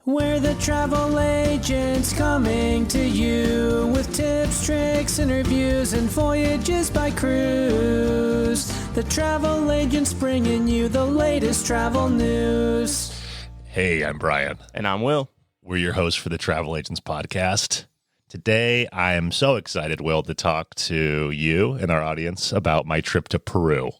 We're the travel agents coming to you with tips, tricks, interviews, and voyages by cruise. The travel agents bringing you the latest travel news. Hey, I'm Brian. And I'm Will. We're your hosts for the Travel Agents Podcast. Today, I am so excited, Will, to talk to you and our audience about my trip to Peru.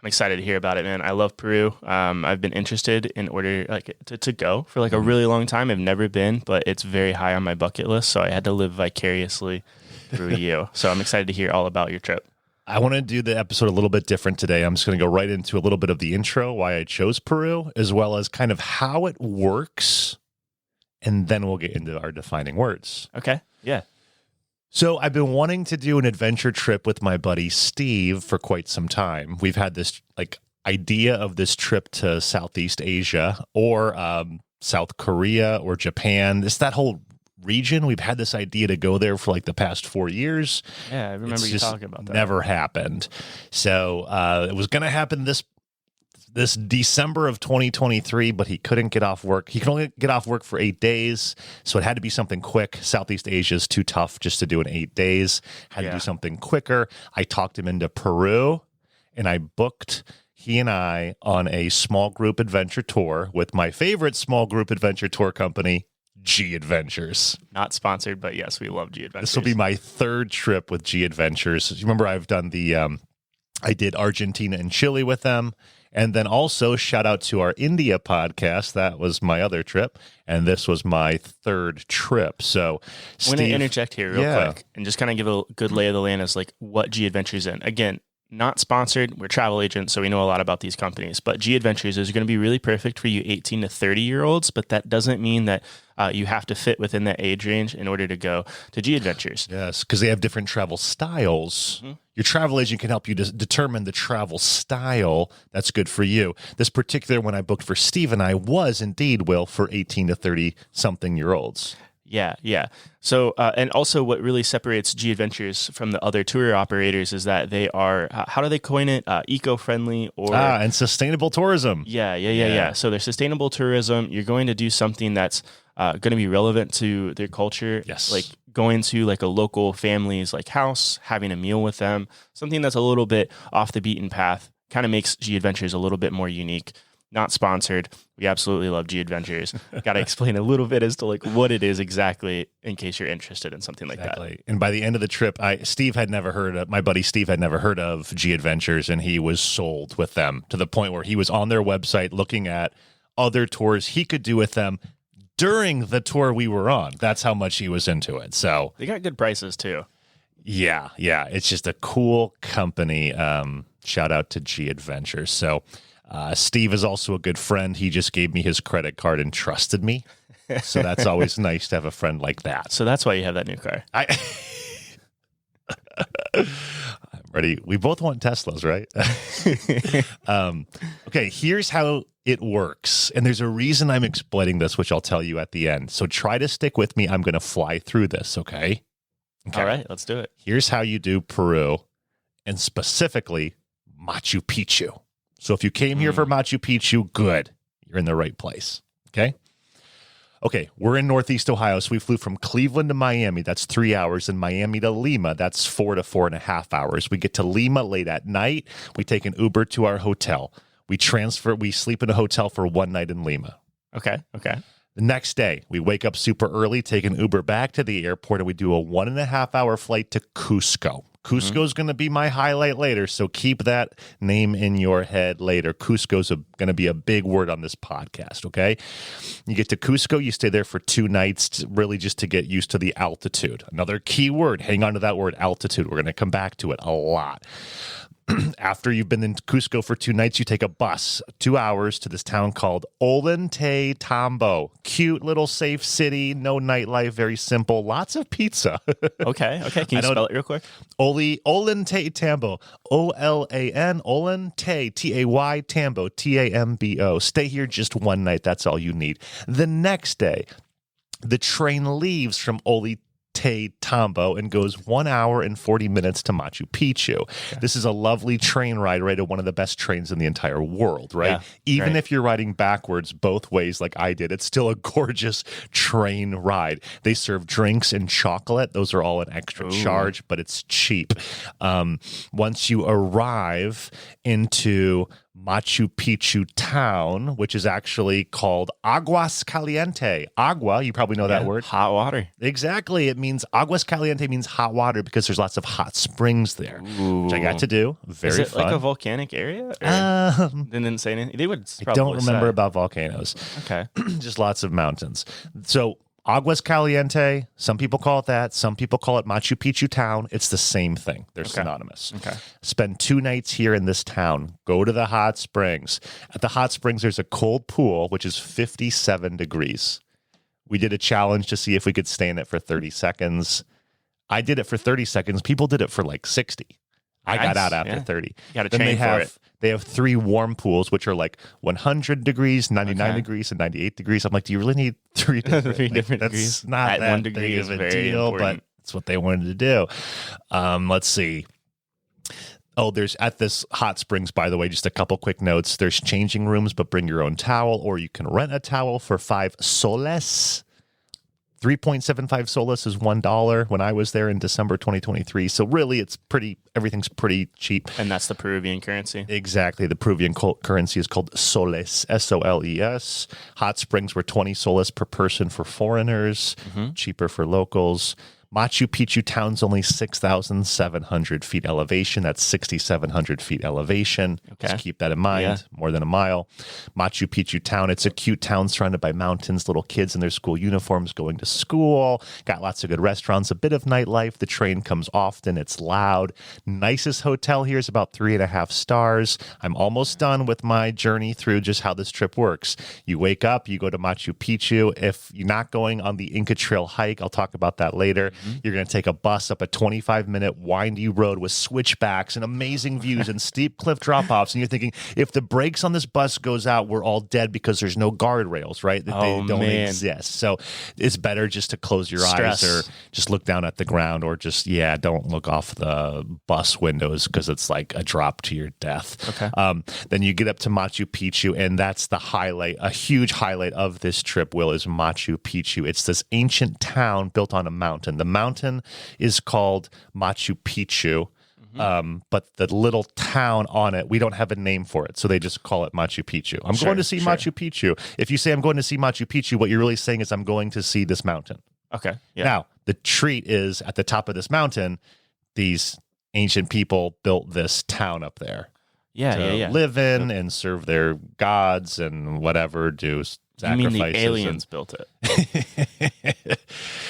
I'm excited to hear about it, man. I love Peru. I've been interested in order to go for a really long time. I've never been, but it's very high on my bucket list, so I had to live vicariously through you. So I'm excited to hear all about your trip. I want to do the episode a little bit different today. I'm just going to go right into a little bit of the intro, why I chose Peru, as well as kind of how it works, and then we'll get into our defining words. Okay, yeah. So I've been wanting to do an adventure trip with my buddy Steve for quite some time. We've had this idea of this trip to Southeast Asia or South Korea or Japan. It's that whole region. We've had this idea to go there for the past 4 years. Yeah, I remember you talking about that. Never happened. So it was going to happen this December of 2023, but he couldn't get off work. He could only get off work for 8 days, so it had to be something quick. Southeast Asia is too tough just to do in 8 days. Had to do something quicker. I talked him into Peru, and I booked he and I on a small group adventure tour with my favorite small group adventure tour company, G Adventures. Not sponsored, but yes, we love G Adventures. This will be my third trip with G Adventures. You remember I've done I did Argentina and Chile with them. And then also shout out to our India podcast. That was my other trip. And this was my third trip. So Steve, I'm going to interject here real quick and just kind of give a good lay of the land as what G Adventures in. Again, not sponsored. We're travel agents, so we know a lot about these companies. But G Adventures is going to be really perfect for you 18 to 30-year-olds. But that doesn't mean that you have to fit within that age range in order to go to G Adventures. Yes, because they have different travel styles. Mm-hmm. Your travel agent can help you determine the travel style that's good for you. This particular one I booked for Steve and I was indeed, Will, for 18 to 30-something-year-olds. Yeah. So, and also what really separates G Adventures from the other tour operators is that they are, how do they coin it? Eco-friendly or... and sustainable tourism. Yeah. So they're sustainable tourism. You're going to do something that's going to be relevant to their culture. Yes. Like going to a local family's house, having a meal with them, something that's a little bit off the beaten path, kind of makes G Adventures a little bit more unique. Not sponsored. We absolutely love G Adventures. Got to explain a little bit as to what it is exactly in case you're interested in something like that. And by the end of the trip, my buddy Steve had never heard of G Adventures, and he was sold with them to the point where he was on their website looking at other tours he could do with them during the tour we were on. That's how much he was into it. So they got good prices too. Yeah. It's just a cool company. Shout out to G Adventures. So Steve is also a good friend. He just gave me his credit card and trusted me. So that's always nice to have a friend like that. So that's why you have that new car. I'm ready. We both want Teslas, right? Okay, here's how it works. And there's a reason I'm explaining this, which I'll tell you at the end. So try to stick with me. I'm going to fly through this, okay? All right, let's do it. Here's how you do Peru, and specifically Machu Picchu. So if you came here for Machu Picchu, good. You're in the right place, okay? Okay, we're in Northeast Ohio, so we flew from Cleveland to Miami. That's 3 hours. And Miami to Lima, that's 4 to 4.5 hours. We get to Lima late at night. We take an Uber to our hotel. We sleep in a hotel for one night in Lima. Okay. The next day, we wake up super early, take an Uber back to the airport, and we do a 1.5-hour flight to Cusco. Cusco is going to be my highlight later, so keep that name in your head later. Cusco's going to be a big word on this podcast, okay? You get to Cusco, you stay there for 2 nights, really just to get used to the altitude. Another key word, hang on to that word, altitude. We're going to come back to it a lot. After you've been in Cusco for 2 nights, you take a bus 2 hours to this town called Ollantaytambo. Cute little safe city, no nightlife, very simple, lots of pizza. Okay. Can you spell it real quick? Ollantaytambo. O-L-A-N, Ollantay, T-A-Y, Tambo, T-A-M-B-O. Stay here just one night. That's all you need. The next day, the train leaves from Ollantaytambo Tambo and goes 1 hour and 40 minutes to Machu Picchu. Okay. This is a lovely train ride, right? One of the best trains in the entire world, right? Yeah, Even if you're riding backwards both ways like I did, it's still a gorgeous train ride. They serve drinks and chocolate. Those are all an extra charge, but it's cheap. Once you arrive into Machu Picchu town, which is actually called Aguas Caliente. Agua, you probably know that word. Hot water. Exactly. It means Aguas Caliente means hot water because there's lots of hot springs there, which I got to do. Very fun. Is it like a volcanic area? They didn't say anything. They would. I don't remember about volcanoes. Okay. Just lots of mountains. So Aguas Caliente, some people call it that. Some people call it Machu Picchu town. It's the same thing. They're synonymous. Okay. Spend 2 nights here in this town. Go to the hot springs. At the hot springs, there's a cold pool, which is 57 degrees. We did a challenge to see if we could stay in it for 30 seconds. I did it for 30 seconds. People did it for like 60. I got out after 30. You got to train for it. They have 3 warm pools, which are like 100 degrees, 99 degrees, and 98 degrees. I'm like, do you really need 3 different, different that's degrees? Not that 1 degree big is of a very deal, important. but it's what they wanted to do. Let's see. Oh, there's at this hot springs, by the way, just a couple quick notes. There's changing rooms, but bring your own towel, or you can rent a towel for 5 soles. 3.75 soles is $1 when I was there in December 2023. So really, everything's pretty cheap. And that's the Peruvian currency? Exactly. The Peruvian currency is called soles, S-O-L-E-S. Hot springs were 20 soles per person for foreigners, cheaper for locals. Machu Picchu town's only 6,700 feet elevation. That's 6,700 feet elevation. Okay. Just keep that in mind. More than a mile. Machu Picchu town, it's a cute town surrounded by mountains, little kids in their school uniforms going to school. Got lots of good restaurants, a bit of nightlife. The train comes often. It's loud. Nicest hotel here is about 3.5 stars. I'm almost done with my journey through just how this trip works. You wake up, you go to Machu Picchu. If you're not going on the Inca Trail hike, I'll talk about that later. You're going to take a bus up a 25-minute windy road with switchbacks and amazing views and steep cliff drop-offs. And you're thinking, if the brakes on this bus goes out, we're all dead because there's no guardrails, right? That they don't exist. So it's better just to close your eyes or just look down at the ground or just, don't look off the bus windows because it's like a drop to your death. Okay. Then you get up to Machu Picchu, and that's the highlight. A huge highlight of this trip, Will, is Machu Picchu. It's this ancient town built on a mountain. The mountain is called Machu Picchu, but the little town on it, we don't have a name for it, so they just call it Machu Picchu. I'm going to see Machu Picchu. If you say I'm going to see Machu Picchu, what you're really saying is I'm going to see this mountain. Okay. Yeah. Now, the treat is at the top of this mountain, these ancient people built this town up there. Live in and serve their gods and whatever, do sacrifices. You mean the aliens built it?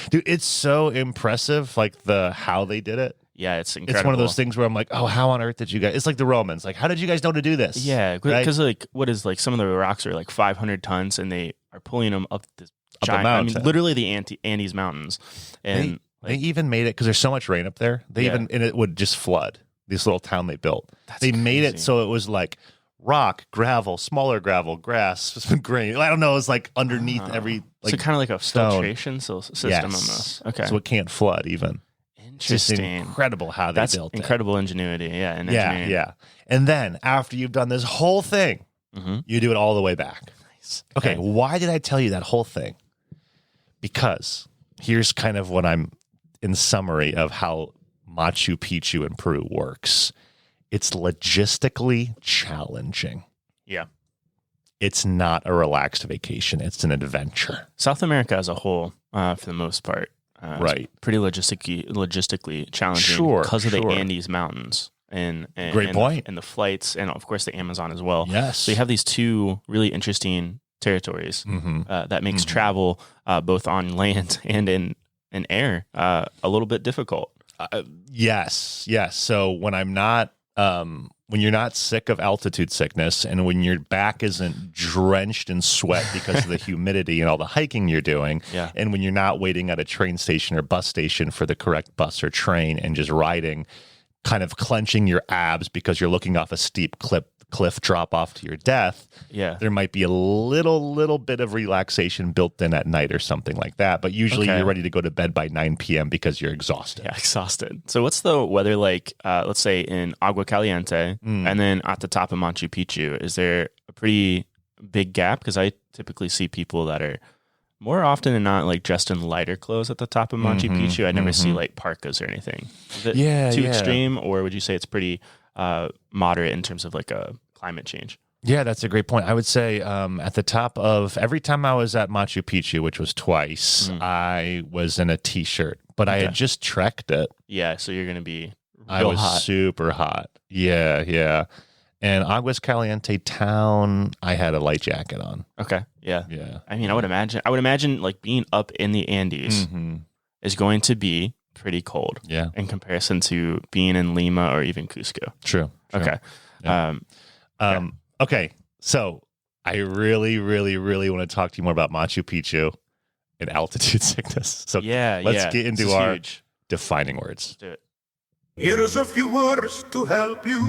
Dude, it's so impressive, like how they did it. Yeah, it's incredible. It's one of those things where I'm like, oh, how on earth did you guys? It's like the Romans. Like, how did you guys know to do this? Yeah, because some of the rocks are like 500 tons, and they are pulling them up this giant. I mean, literally the Andes Mountains, and they even made it because there's so much rain up there. And it would just flood this little town they built. They made it so it was like rock, gravel, smaller gravel, grass, grain. I don't know. It's like underneath every. So kind of like a filtration system almost. Okay, so it can't flood even. Interesting. Just incredible how they built it. Incredible ingenuity. Yeah. And then after you've done this whole thing, you do it all the way back. Nice. Okay, why did I tell you that whole thing? Because here's kind of what I'm in summary of how Machu Picchu in Peru works. It's logistically challenging. Yeah. It's not a relaxed vacation. It's an adventure. South America as a whole, for the most part, right, pretty logistically challenging because of the Andes Mountains and great point, and the flights, and of course the Amazon as well. Yes, so you have these two really interesting territories that makes travel both on land and in air a little bit difficult. Yes. So when I'm not when you're not sick of altitude sickness and when your back isn't drenched in sweat because of the humidity and all the hiking you're doing, and when you're not waiting at a train station or bus station for the correct bus or train and just riding kind of clenching your abs because you're looking off a steep cliff drop off to your death, there might be a little bit of relaxation built in at night or something like that. But usually you're ready to go to bed by 9 p.m. because you're exhausted. Yeah, exhausted. So what's the weather like, let's say in Agua Caliente and then at the top of Machu Picchu? Is there a pretty big gap? Because I typically see people that are more often than not like dressed in lighter clothes at the top of Machu Picchu. I never see like parkas or anything. Is it too extreme, or would you say it's pretty moderate in terms of like a climate change? Yeah, that's a great point. I would say at the top of every time I was at Machu Picchu, which was twice, I was in a t-shirt, but I had just trekked it. Yeah, so you're going to be I was hot. super hot. Yeah. And Aguas Caliente town, I had a light jacket on. Okay. Yeah. I mean, I would imagine like being up in the Andes is going to be pretty cold. Yeah. In comparison to being in Lima or even Cusco. True. Okay. Yeah. Okay. So I really want to talk to you more about Machu Picchu and altitude sickness. So let's get into our defining words. Let's do it. Here's a few words to help you.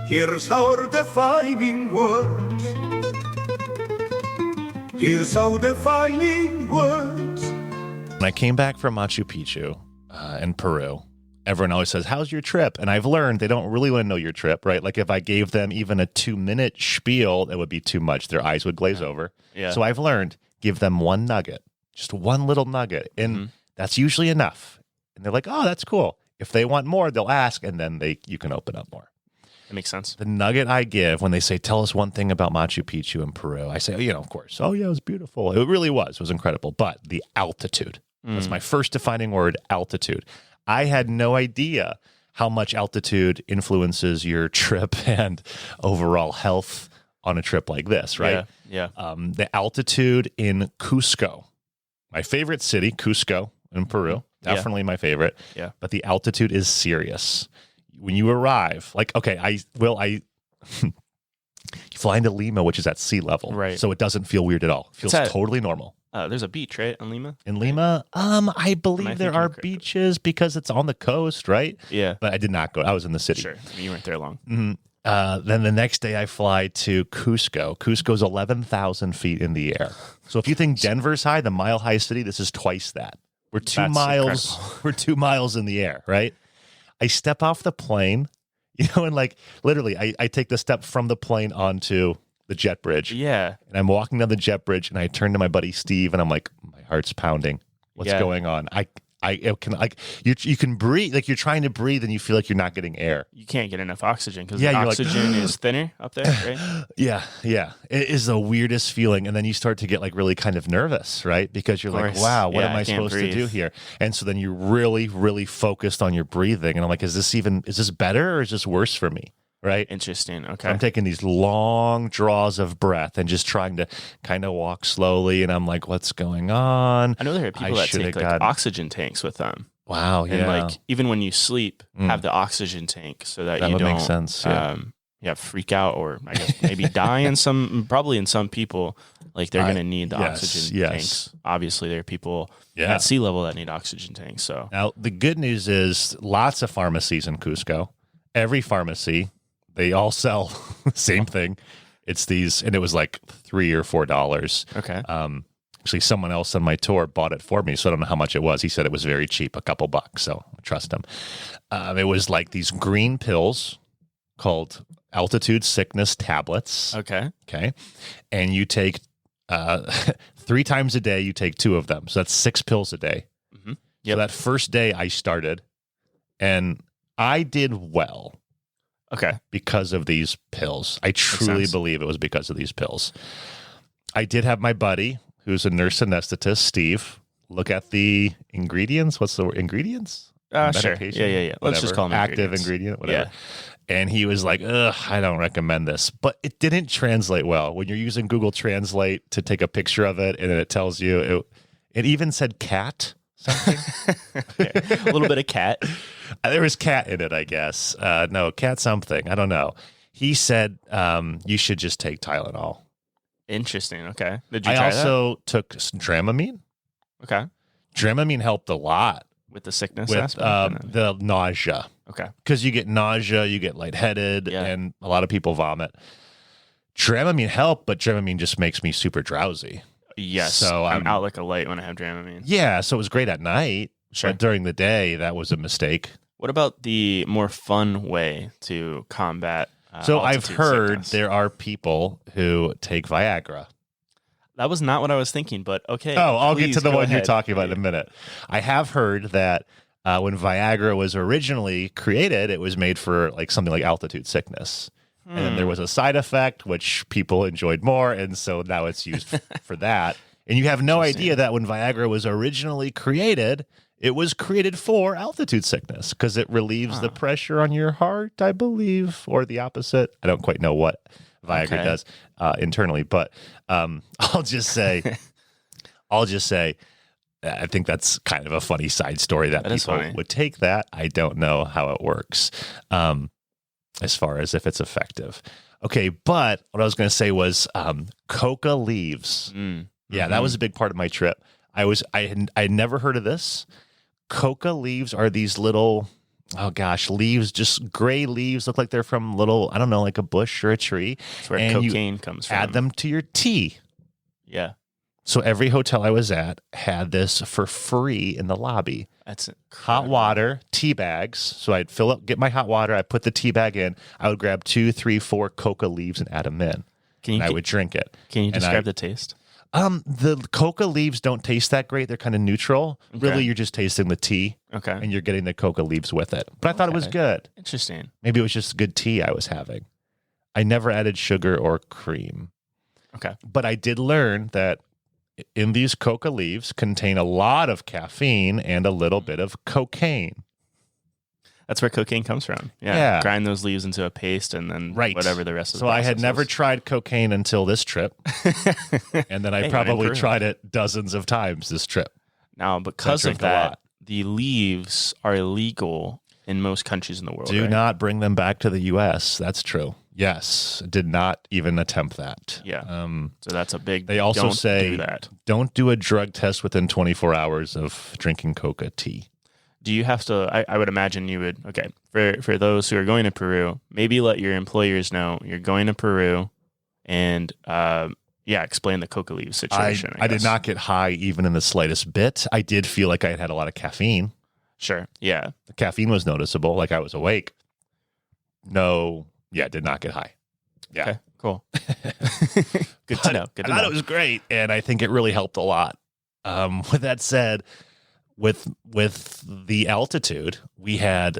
Here's our defining words. Here's our defining words. When I came back from Machu Picchu in Peru, everyone always says, how's your trip? And I've learned they don't really want to know your trip, right? Like if I gave them even a 2-minute spiel, it would be too much. Their eyes would glaze over. Yeah. So I've learned, give them one nugget, just one little nugget. And that's usually enough. And they're like, oh, that's cool. If they want more, they'll ask, and then you can open up more. That makes sense. The nugget I give when they say, tell us one thing about Machu Picchu in Peru, I say, of course. Oh, yeah, it was beautiful. It really was. It was incredible. But the altitude. That's my first defining word, altitude. I had no idea how much altitude influences your trip and overall health on a trip like this, right? Yeah. The altitude in Cusco, my favorite city, Cusco in Peru, definitely my favorite. Yeah. But the altitude is serious. When you arrive, you fly into Lima, which is at sea level, right? So it doesn't feel weird at all. It feels totally normal. There's a beach, right, in Lima? In Lima, I believe there are beaches because it's on the coast, right? Yeah. But I did not go. I was in the city. Sure. You weren't there long. Then the next day I fly to Cusco. Cusco's 11,000 feet in the air. So if you think Denver's high, the mile-high city, this is twice that. We're 2 miles. Incredible. We're 2 miles in the air, right? I step off the plane, and like literally, I take the step from the plane onto the jet bridge. Yeah. And I'm walking down the jet bridge, and I turn to my buddy Steve, and I'm like, my heart's pounding. What's going on? You can breathe, like you're trying to breathe, and you feel like you're not getting air. You can't get enough oxygen because the oxygen is thinner up there, right? Yeah. It is the weirdest feeling, and then you start to get like really kind of nervous, right? Because you're like, wow, what am I supposed to do here? And so then you're really, really focused on your breathing, and I'm like, is this better or is this worse for me? Right? Interesting. Okay. So I'm taking these long draws of breath and just trying to kind of walk slowly. And I'm like, what's going on? I know there are people that take like oxygen tanks with them. Wow. Yeah. And like even when you sleep, have the oxygen tank so that you would don't make sense. freak out or I guess maybe die probably in some people. Like they're going to need the oxygen tanks. Obviously, there are people at sea level that need oxygen tanks. So now the good news is lots of pharmacies in Cusco. Every pharmacy. They all sell the same thing. It's these, and it was like $3 or $4. Okay. Actually, someone else on my tour bought it for me, so I don't know how much it was. He said it was very cheap, a couple bucks, so I trust him. It was like these green pills called altitude sickness tablets. Okay. And you take 3 times a day, you take 2 of them. So that's 6 pills a day. Mm-hmm. So that first day I started, and I did well. Okay. Because of these pills. I truly believe it was because of these pills. I did have my buddy, who's a nurse anesthetist, Steve, look at the ingredients. What's the word? Ingredients? Sure. Yeah. Let's just call them active ingredient, whatever. Yeah. And he was like, I don't recommend this. But it didn't translate well. When you're using Google Translate to take a picture of it, and then it tells you, it even said cat. Something. A little bit of cat. There was cat in it, I guess. No, cat something. I don't know. He said you should just take Tylenol. Interesting. Okay. Did you try I also took Dramamine. Okay. Dramamine helped a lot, with the sickness with aspect? And then- the nausea. okay. Because you get nausea, you get lightheaded, Yeah. and a lot of people vomit. Dramamine helped, but Dramamine just makes me super drowsy. Yes. So I'm out like a light when I have Dramamine. Yeah, so it was great at night, Sure. but during the day, that was a mistake. What about the more fun way to combat? So I've altitude heard sickness? there are people who take Viagra. That was not what I was thinking, but okay. Oh, I'll get please to the go one you're ahead. talking about in a minute. I have heard that when Viagra was originally created, it was made for like something like altitude sickness. And then there was a side effect, which people enjoyed more. And so now it's used for that. And you have no idea that when Viagra was originally created, it was created for altitude sickness because it relieves the pressure on your heart, I believe, or the opposite. I don't quite know what Viagra does internally, but I'll just say, I think that's kind of a funny side story that That is people funny. would take that. I don't know how it works as far as if it's effective. Okay, but what I was going to say was coca leaves. Yeah, that was a big part of my trip. I had never heard of this. Coca leaves are these little, leaves, just gray leaves, look like they're from little, I don't know, like a bush or a tree. That's where and cocaine comes from. Add them to your tea. Yeah. So every hotel I was at had this for free in the lobby. That's Hot water, tea bags. So I'd get my hot water. I put the tea bag in. I would grab 2, 3, 4 coca leaves and add them in. I would drink it. Can you And describe the taste? The coca leaves don't taste that great. They're kind of neutral. Okay. Really, you're just tasting the tea. Okay. And you're getting the coca leaves with it. But I thought it was good. Interesting. Maybe it was just good tea I was having. I never added sugar or cream. Okay. But I did learn that in these coca leaves contain a lot of caffeine and a little bit of cocaine. That's where cocaine comes from. Yeah. Grind those leaves into a paste and then whatever the rest of the So I had process never is. tried cocaine until this trip. And then I Hey, probably improvement. tried it dozens of times this trip. Now, because drink of a that, lot. the leaves are illegal in most countries in the world. Do right? not bring them back to the U.S. That's true. Yes. Did not even attempt that. Yeah. So that's a big. They also don't say do that. don't do a drug test within 24 hours of drinking coca tea. Do you have to? I would imagine you would. Okay, for those who are going to Peru, maybe let your employers know you're going to Peru, and explain the coca leaf situation. I did guess. not get high even in the slightest bit. I did feel like I had had a lot of caffeine. Sure. Yeah. The caffeine was noticeable, like I was awake. No, did not get high. Yeah. Okay. Cool. Good to know. Good to I thought know. it was great, and I think it really helped a lot. With that said, with the altitude, we had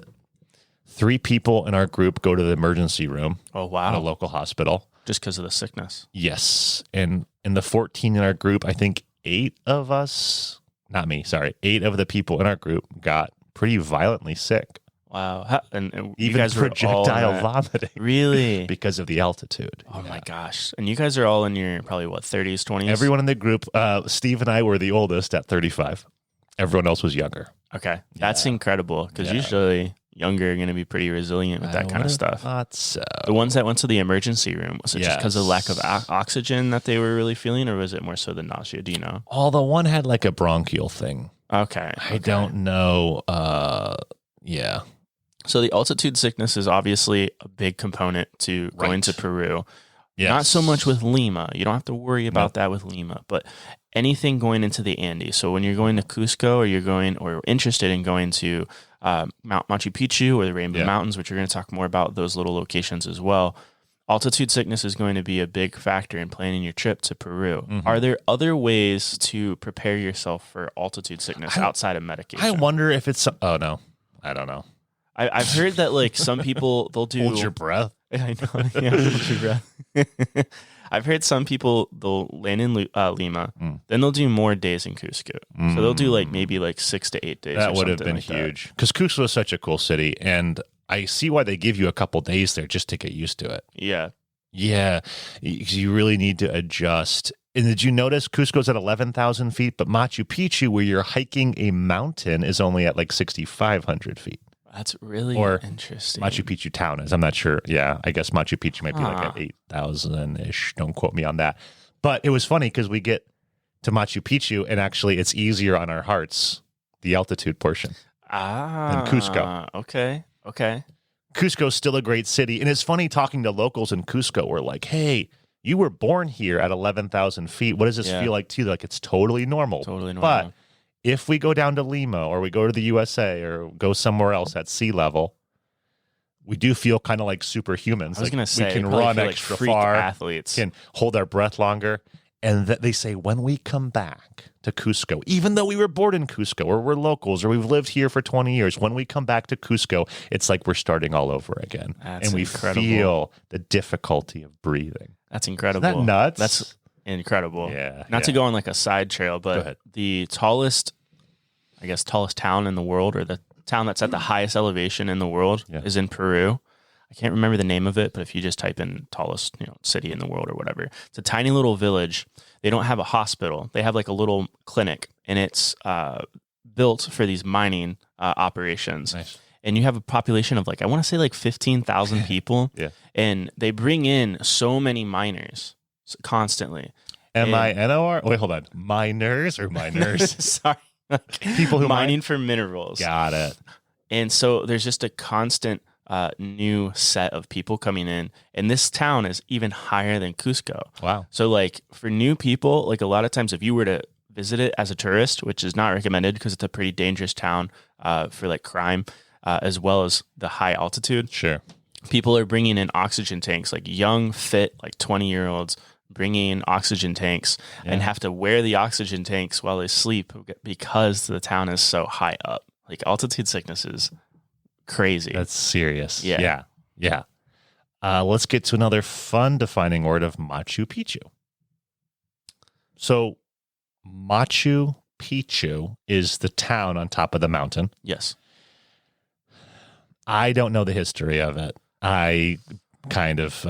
3 people in our group go to the emergency room Oh at a wow! local hospital. Just because of the sickness. Yes, and in the 14 in our group, I think 8 of the people in our group got pretty violently sick. Wow. And you Even guys were all in projectile that- vomiting Really? because of the altitude. Oh my gosh! And you guys are all in your probably 30s, 20s. Everyone in the group, Steve and I were the oldest at 35. Everyone else was younger. Okay, that's incredible because usually younger are going to be pretty resilient with that kind of stuff. Thought so. The ones that went to the emergency room, was it just because of lack of oxygen that they were really feeling, or was it more so the nausea? Do you know? The one had like a bronchial thing. Okay. I don't know. Yeah. So the altitude sickness is obviously a big component to going Right. to Peru. Yes. Not so much with Lima. You don't have to worry about that with Lima, but anything going into the Andes. So when you're going to Cusco or you're going or interested in going to Mount Machu Picchu or the Rainbow Mountains, which we're going to talk more about those little locations as well, altitude sickness is going to be a big factor in planning your trip to Peru. Mm-hmm. Are there other ways to prepare yourself for altitude sickness outside of medication? I wonder if it's. Oh, no. I don't know. I've heard that like some people they'll do Hold your breath. I know. Yeah, hold your breath. I've heard some people they'll land in Lima, then they'll do more days in Cusco. So they'll do like maybe like 6 to 8 days. That or would have something been like that. huge because Cusco is such a cool city, and I see why they give you a couple days there just to get used to it. Yeah. Yeah, because you really need to adjust. And did you notice Cusco's at 11,000 feet, but Machu Picchu, where you're hiking a mountain, is only at like 6,500 feet. That's really Or interesting. Machu Picchu town is. I'm not sure. Yeah, I guess Machu Picchu might be like at 8,000-ish. Don't quote me on that. But it was funny because we get to Machu Picchu, and actually it's easier on our hearts the altitude portion. Ah, in Cusco. Okay. Cusco's still a great city. And it's funny talking to locals in Cusco. We're like, hey, you were born here at 11,000 feet. What does this feel like to you? Like, it's totally normal. Totally normal. But if we go down to Lima or we go to the USA or go somewhere else at sea level, we do feel kind of like superhumans. I was going to say, we can probably run feel extra like freak far, athletes. can hold our breath longer. And they say, when we come back to Cusco, even though we were born in Cusco or we're locals or we've lived here for 20 years, when we come back to Cusco, it's like we're starting all over again. That's we incredible. feel the difficulty of breathing. That's incredible. Isn't that nuts? That's incredible. Yeah. Not to go on like a side trail, Go ahead. but the tallest town in the world, or the town that's at the highest elevation in the world, is in Peru. I can't remember the name of it, but if you just type in tallest, city in the world or whatever, it's a tiny little village. They don't have a hospital. They have like a little clinic, and it's built for these mining operations. Nice. And you have a population of I want to say 15,000 people. Yeah. And they bring in so many miners constantly. MINOR? Wait, hold on. Miners or miners? Sorry. People who mining for minerals. Got it. And so there's just a constant new set of people coming in, and this town is even higher than Cusco. Wow. So for new people, a lot of times if you were to visit it as a tourist, which is not recommended because it's a pretty dangerous town for crime, as well as the high altitude. Sure. People are bringing in oxygen tanks, young, fit, 20-year-olds bringing in oxygen tanks and have to wear the oxygen tanks while they sleep because the town is so high up. Altitude sickness is crazy. That's serious. Yeah. Yeah. Let's get to another fun defining word of Machu Picchu. So Machu Picchu is the town on top of the mountain. Yes. I don't know the history of it. I kind of,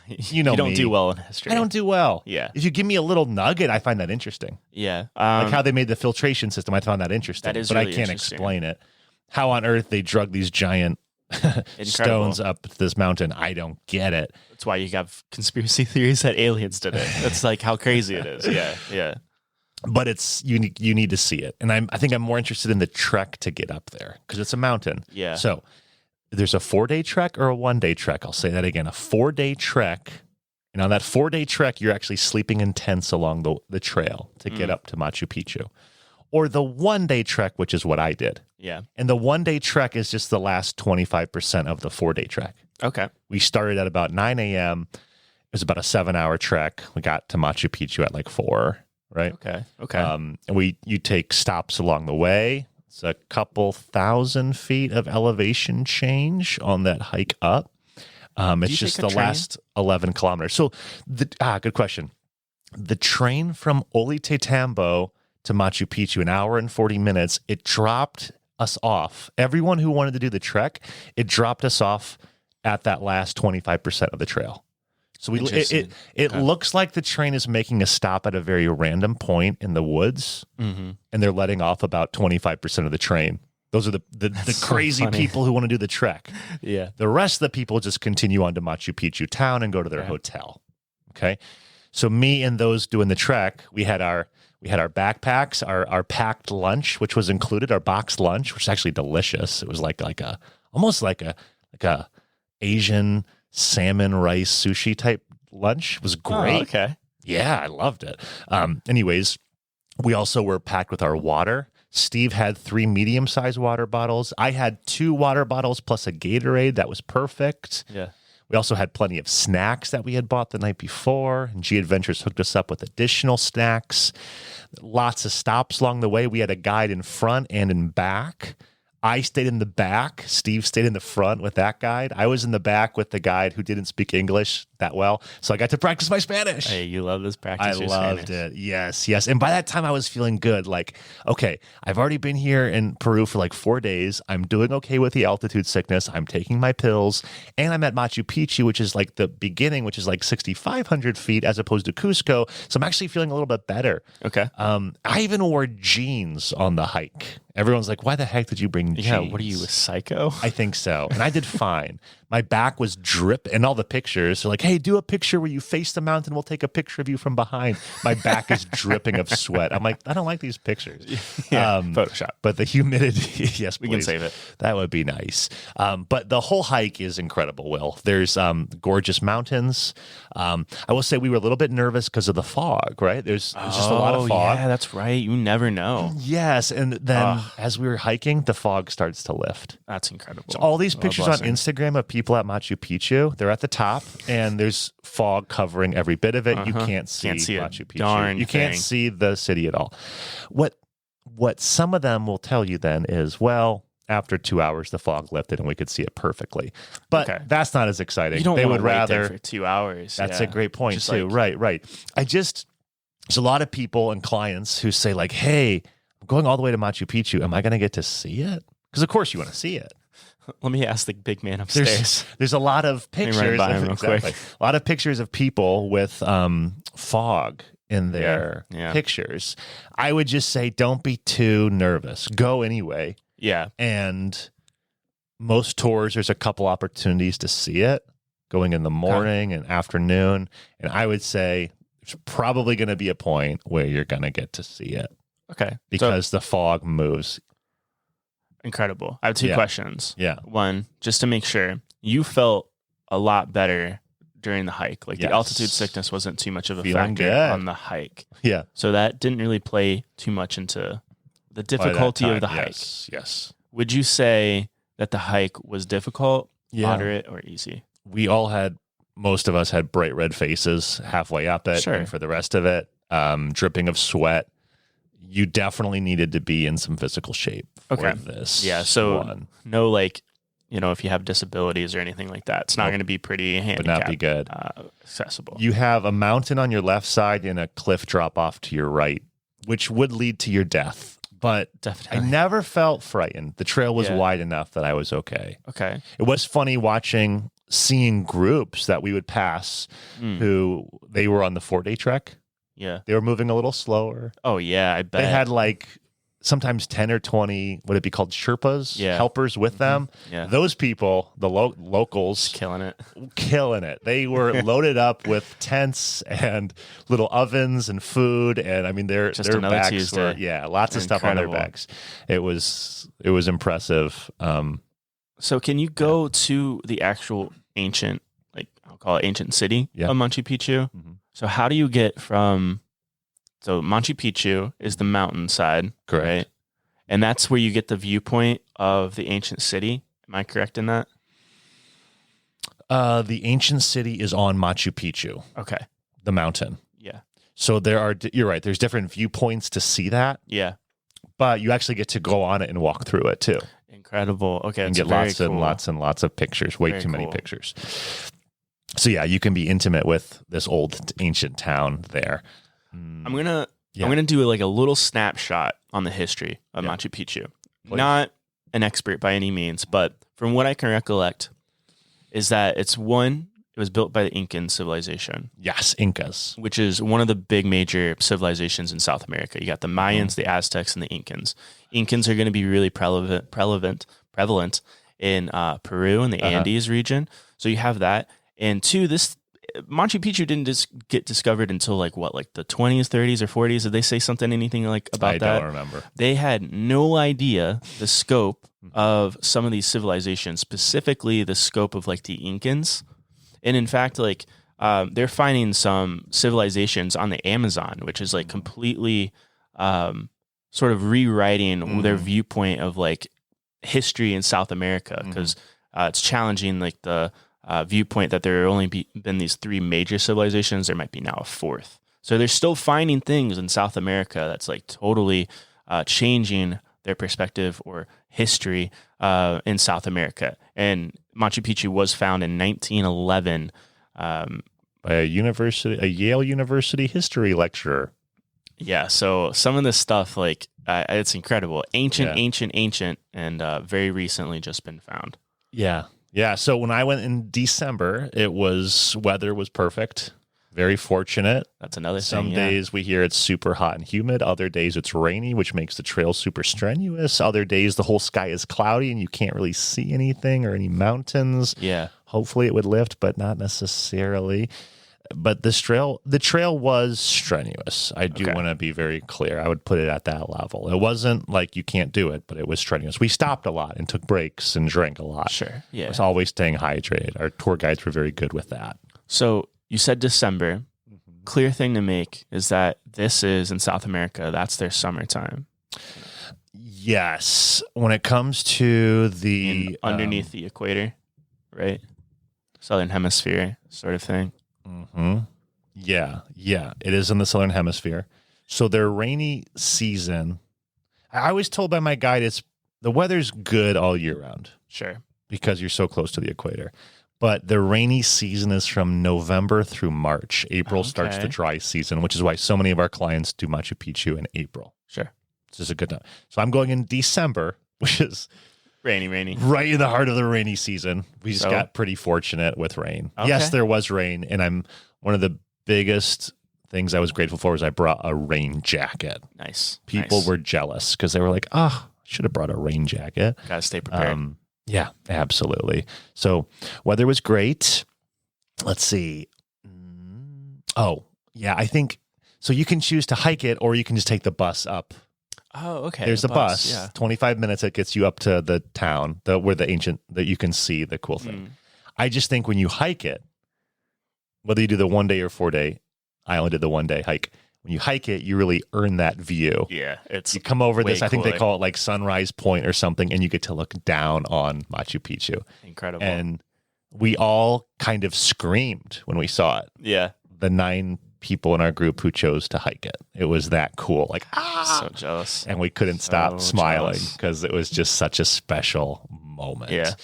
you don't do well in history. I don't do well. Yeah. If you give me a little nugget, I find that interesting. Yeah. Like how they made the filtration system, I found that interesting. That is but really I can't interesting. explain it. How on earth they drug these giant stones up this mountain, I don't get it. That's why you have conspiracy theories that aliens did it. That's how crazy it is. Yeah. But it's unique. You need to see it, and I think I'm more interested in the trek to get up there because it's a mountain. Yeah. So there's a 4-day trek or a 1-day trek. I'll say that again: a 4-day trek. And on that 4-day trek, you're actually sleeping in tents along the trail to get up to Machu Picchu, or the 1-day trek, which is what I did. Yeah. And the 1-day trek is just the last 25% of the 4-day trek. Okay. We started at about 9 a.m. It was about a 7-hour trek. We got to Machu Picchu at 4, right? Okay. And you take stops along the way. It's a couple thousand feet of elevation change on that hike up. It's you just take a the train? last 11 kilometers. So, good question. The train from Ollantaytambo to Machu Picchu, an hour and 40 minutes, it dropped us off. Everyone who wanted to do the trek, it dropped us off at that last 25% of the trail. So it looks like the train is making a stop at a very random point in the woods, and they're letting off about 25% of the train. Those are the crazy funny. people who want to do the trek. Yeah. The rest of the people just continue on to Machu Picchu town and go to their hotel. Okay. So me and those doing the trek, we had our backpacks, our packed lunch, which was included, our boxed lunch, which is actually delicious. It was almost like a Asian salmon rice sushi type lunch. It was great. Oh, okay. Yeah, I loved it. Anyways, we also were packed with our water. Steve had 3 medium-sized water bottles. I had 2 water bottles plus a Gatorade. That was perfect. Yeah. We also had plenty of snacks that we had bought the night before. And G Adventures hooked us up with additional snacks. Lots of stops along the way. We had a guide in front and in back. I stayed in the back. Steve stayed in the front with that guide. I was in the back with the guide who didn't speak English that well. So I got to practice my Spanish. Hey, you love this practice. I loved it. Yes. And by that time I was feeling good. Okay, I've already been here in Peru for 4 days. I'm doing okay with the altitude sickness. I'm taking my pills. And I'm at Machu Picchu, which is the beginning, which is 6,500 feet as opposed to Cusco. So I'm actually feeling a little bit better. Okay. I even wore jeans on the hike. Everyone's like, why the heck did you bring jeans? Yeah, what are you, a psycho? I think so. And I did fine. My back was drip, and all the pictures are like, hey, do a picture where you face the mountain. We'll take a picture of you from behind. My back is dripping of sweat. I'm like, I don't like these pictures. Photoshop. But the humidity, yes, We please. can save it. That would be nice. But the whole hike is incredible, Will. There's gorgeous mountains. I will say we were a little bit nervous because of the fog, right? There's just a lot of fog. Yeah, that's right. You never know. Yes, and then as we were hiking, the fog starts to lift. That's incredible. So all these pictures on blessing. Instagram of people at Machu Picchu, they're at the top, and there's fog covering every bit of it. You can't see a Machu Picchu. darn You can't thing. see the city at all. What some of them will tell you then is, well, after 2 hours, the fog lifted and we could see it perfectly. But that's not as exciting. You don't they want would to wait rather there for 2 hours. That's yeah. a great point Just too. like- Right. There's a lot of people and clients who say like, hey, I'm going all the way to Machu Picchu. Am I going to get to see it? Because of course you want to see it. Let me ask the big man upstairs. There's a lot of me run pictures. by him real quick. A lot of pictures of people with fog in their Yeah. pictures. I would just say don't be too nervous. Go anyway. Yeah. And most tours, there's a couple opportunities to see it going in the morning and afternoon. And I would say there's probably going to be a point where you're going to get to see it Okay. because the fog moves. Incredible. I have two questions. Yeah. One, just to make sure, you felt a lot better during the hike. Like Yes. the altitude sickness wasn't too much of a Feeling factor good. on the hike. Yeah. So that didn't really play too much into the difficulty of the hike. Yes. Would you say that the hike was difficult, Yeah. moderate, or easy? Most of us had bright red faces halfway up it. Sure. And for the rest of it, dripping of sweat. You definitely needed to be in some physical shape for this. Yeah. So one. no, like, if you have disabilities or anything like that, it's not going to be pretty handicapped. Would not be good. Accessible. You have a mountain on your left side and a cliff drop off to your right, which would lead to your death. But Definitely. I never felt frightened. The trail was Yeah. wide enough that I was okay. Okay. It was funny seeing groups that we would pass who they were on the 4-day trek. Yeah. They were moving a little slower. Oh, yeah. I bet. They had like sometimes 10 or 20, would it be called Sherpas? Yeah. Helpers with them. Yeah. Those people, the locals, killing it. killing it. They were loaded up with tents and little ovens and food. And I mean, their another backs Tuesday. were, lots of stuff on their Incredible. backs. It was impressive. So can you go to the actual ancient, like I'll call it ancient city of Machu Picchu? Mhm. So how do you get from, so Machu Picchu is the mountainside, Correct. right? And that's where you get the viewpoint of the ancient city. Am I correct in that? The ancient city is on Machu Picchu, Okay. the mountain. Yeah. So you're right. There's different viewpoints to see that, Yeah. but you actually get to go on it and walk through it too. Incredible. Okay. And That's get very lots cool. and lots and lots of pictures. Way Very too many cool. pictures. So yeah, you can be intimate with this old ancient town there. I'm gonna do like a little snapshot on the history of Machu Picchu. Please. Not an expert by any means, but from what I can recollect, is that it was built by the Incan civilization, Yes, Incas. which is one of the big major civilizations in South America. You got the Mayans, the Aztecs, and the Incans. Incans are going to be really prevalent in Peru and the Andes region. So you have that. And two, this Machu Picchu didn't just get discovered until like the 20s, 30s, or 40s. Did they say anything like about that? I don't remember. They had no idea the scope of some of these civilizations, specifically the scope of like the Incans. And in fact, like they're finding some civilizations on the Amazon, which is like completely sort of rewriting their viewpoint of like history in South America, because it's challenging like the viewpoint that there have only been these 3 major civilizations. There might be now a 4th. So they're still finding things in South America that's like totally changing their perspective or history in South America. And Machu Picchu was found in 1911 By a Yale University history lecturer. Yeah, so some of this stuff, like, it's incredible. Ancient, and very recently just been found. Yeah. Yeah. So when I went in December, weather was perfect. Very fortunate. That's another Some thing. Yeah. days we hear it's super hot and humid. Other days it's rainy, which makes the trail super strenuous. Other days the whole sky is cloudy and you can't really see anything or any mountains. Yeah. Hopefully it would lift, but not necessarily. But the trail was strenuous. I do want to be very clear. I would put it at that level. It wasn't like you can't do it, but it was strenuous. We stopped a lot and took breaks and drank a lot. Sure. Yeah. I was always staying hydrated. Our tour guides were very good with that. So you said December. Clear thing to make is that this is in South America. That's their summertime. Yes. When it comes to the underneath the equator, right? Southern hemisphere sort of thing. Mm-hmm. Yeah. It is in the Southern Hemisphere. So their rainy season, I was told by my guide, the weather's good all year round. Sure. Because you're so close to the equator. But the rainy season is from November through March. April starts the dry season, which is why so many of our clients do Machu Picchu in April. Sure. This is a good time. So I'm going in December, which is rainy. Right in the heart of the rainy season. We just got pretty fortunate with rain. Okay. Yes, there was rain. And one of the biggest things I was grateful for was I brought a rain jacket. Nice. People were jealous because they were like, I should have brought a rain jacket. Got to stay prepared. Yeah, absolutely. So weather was great. Let's see. Oh, yeah, I think so. You can choose to hike it or you can just take the bus up. Oh, okay. There's a bus, 25 minutes that gets you up to the town, where the ancient, that you can see the cool thing. I just think when you hike it, whether you do the 1 day or 4 day, I only did the 1 day hike. When you hike it, you really earn that view. Yeah, you come over this. I think they call it like Sunrise Point or something, and you get to look down on Machu Picchu. Incredible. And we all kind of screamed when we saw it. Yeah, the 9 people in our group who chose to hike it. It was that cool. Like, so jealous. And we couldn't stop smiling because it was just such a special moment. Yeah.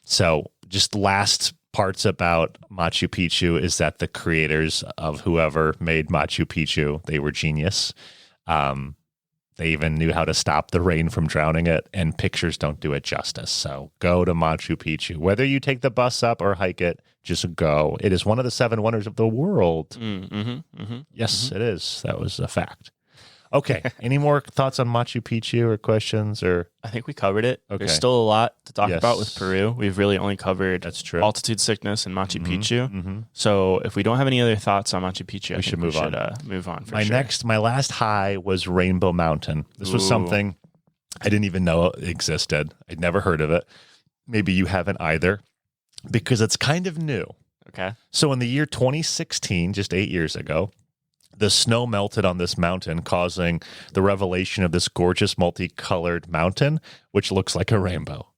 So just last parts about Machu Picchu is that the creators of whoever made Machu Picchu, they were genius. They even knew how to stop the rain from drowning it, and pictures don't do it justice. So go to Machu Picchu. Whether you take the bus up or hike it, just go. It is one of the 7 wonders of the world. Yes, it is. That was a fact. Okay. Any more thoughts on Machu Picchu or questions? Or I think we covered it. Okay. There's still a lot to talk about with Peru. We've really only covered altitude sickness and Machu Picchu. So if we don't have any other thoughts on Machu Picchu, we should move on. Move on. My last high was Rainbow Mountain. This was something I didn't even know existed. I'd never heard of it. Maybe you haven't either, because it's kind of new. Okay. So in the year 2016, just 8 years ago, the snow melted on this mountain, causing the revelation of this gorgeous multicolored mountain, which looks like a rainbow.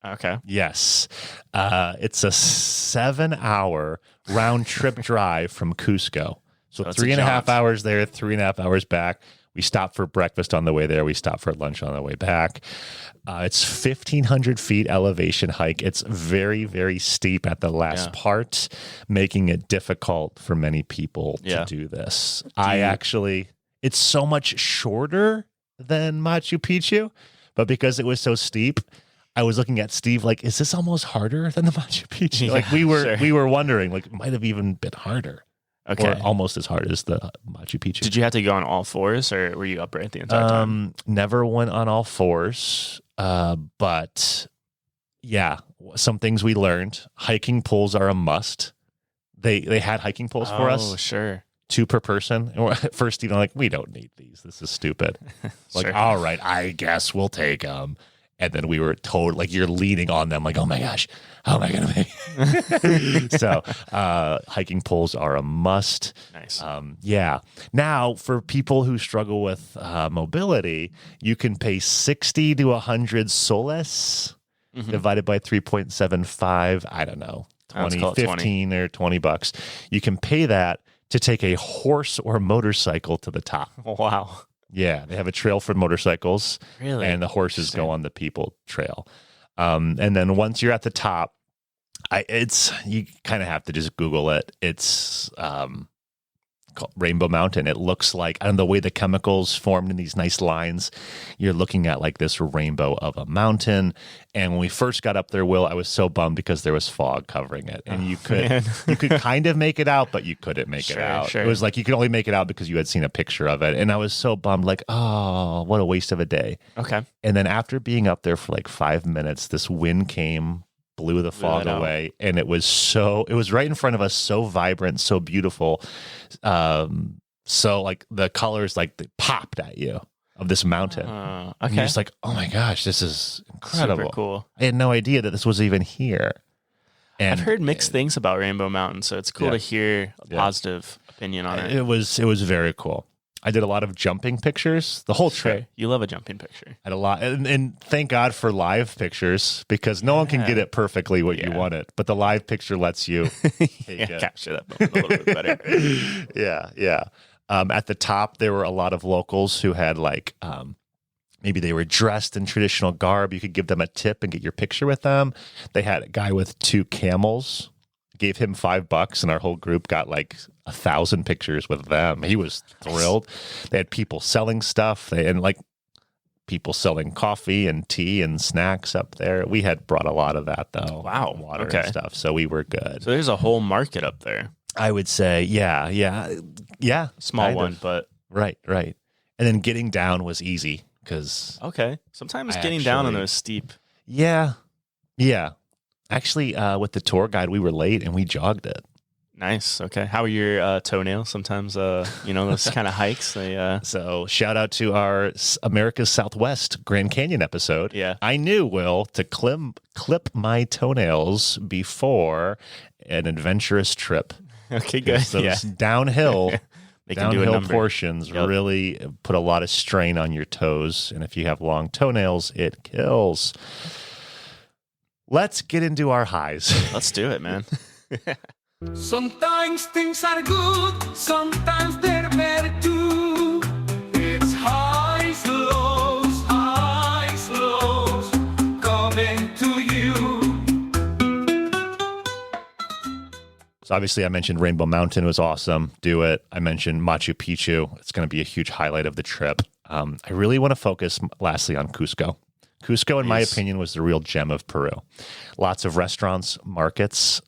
Okay. Yes. It's a 7-hour round trip drive from Cusco. So 3.5 hours there, 3.5 hours back. We stopped for breakfast on the way there. We stopped for lunch on the way back. It's 1,500 feet elevation hike. It's very, very steep at the last part, making it difficult for many people to do this. It's so much shorter than Machu Picchu, but because it was so steep, I was looking at Steve like, is this almost harder than the Machu Picchu? Like we were wondering, like it might have even been harder. Okay. Or almost as hard as the Machu Picchu. Did you have to go on all fours, or were you upright the entire time? Never went on all fours. But yeah, some things we learned. Hiking poles are a must. They had hiking poles for us. Oh, sure. 2 per person. And at first, like, we don't need these. This is stupid. Like, all right, I guess we'll take them. And then we were told, like, you're leaning on them, like, oh my gosh, how am I going to make? So hiking poles are a must. Nice. Yeah. Now, for people who struggle with mobility, you can pay 60 to 100 soles divided by 3.75. I don't know, 15 or $20. You can pay that to take a horse or motorcycle to the top. Wow. Yeah, they have a trail for motorcycles, and the horses go on the people trail. And then once you're at the top, you kind of have to just Google it. It's called Rainbow Mountain. It looks like, and the way the chemicals formed in these nice lines, you're looking at like this rainbow of a mountain. And when we first got up there, Will, I was so bummed because there was fog covering it, and you could kind of make it out, but you couldn't make it out. It was like you could only make it out because you had seen a picture of it, and I was so bummed, like, oh, what a waste of a day. Okay. And then after being up there for like 5 minutes, this wind came blew the fog that out. away. And it was right in front of us, so vibrant, so beautiful. So like the colors, like they popped at you of this mountain. And Okay. you're just like, oh my gosh, this is incredible. Super cool. I had no idea that this was even here. And I've heard mixed things about Rainbow Mountain, so it's cool Yeah. to hear a Yeah. positive opinion on it. it was very cool. I did a lot of jumping pictures the whole trip. Sure. You love a jumping picture. Had a lot, and thank God for live pictures, because no one can get it perfectly what you Yeah. want it, but the live picture lets you take it. Capture that moment a little bit better. Yeah. At the top, there were a lot of locals who had like, maybe they were dressed in traditional garb. You could give them a tip and get your picture with them. They had a guy with 2 camels, gave him $5, and our whole group got like 1,000 pictures with them. He was thrilled. They had people selling stuff, and like people selling coffee and tea and snacks up there. We had brought a lot of that though. Wow. Water Okay. and stuff. So we were good. So there's a whole market up there. I would say, yeah. Small kind one, of. but Right. And then getting down was easy because, okay. Sometimes I getting down on actually- those steep. yeah. Actually, with the tour guide, we were late and we jogged it. Nice. Okay. How are your toenails? Sometimes, those kind of hikes. They, So shout out to our America's Southwest Grand Canyon episode. Yeah. I knew, Will, to clip my toenails before an adventurous trip. okay, good. 'Cause those Yeah. downhill They can do a downhill number. portions Yep. really put a lot of strain on your toes. And if you have long toenails, it kills. Let's get into our highs. Let's do it, man. Sometimes things are good, sometimes they're bad too. It's highs, lows, coming to you. So obviously I mentioned Rainbow Mountain was awesome. Do it. I mentioned Machu Picchu. It's going to be a huge highlight of the trip. I really want to focus lastly on Cusco. Cusco, in my Nice. opinion, was the real gem of Peru. Lots of restaurants, markets,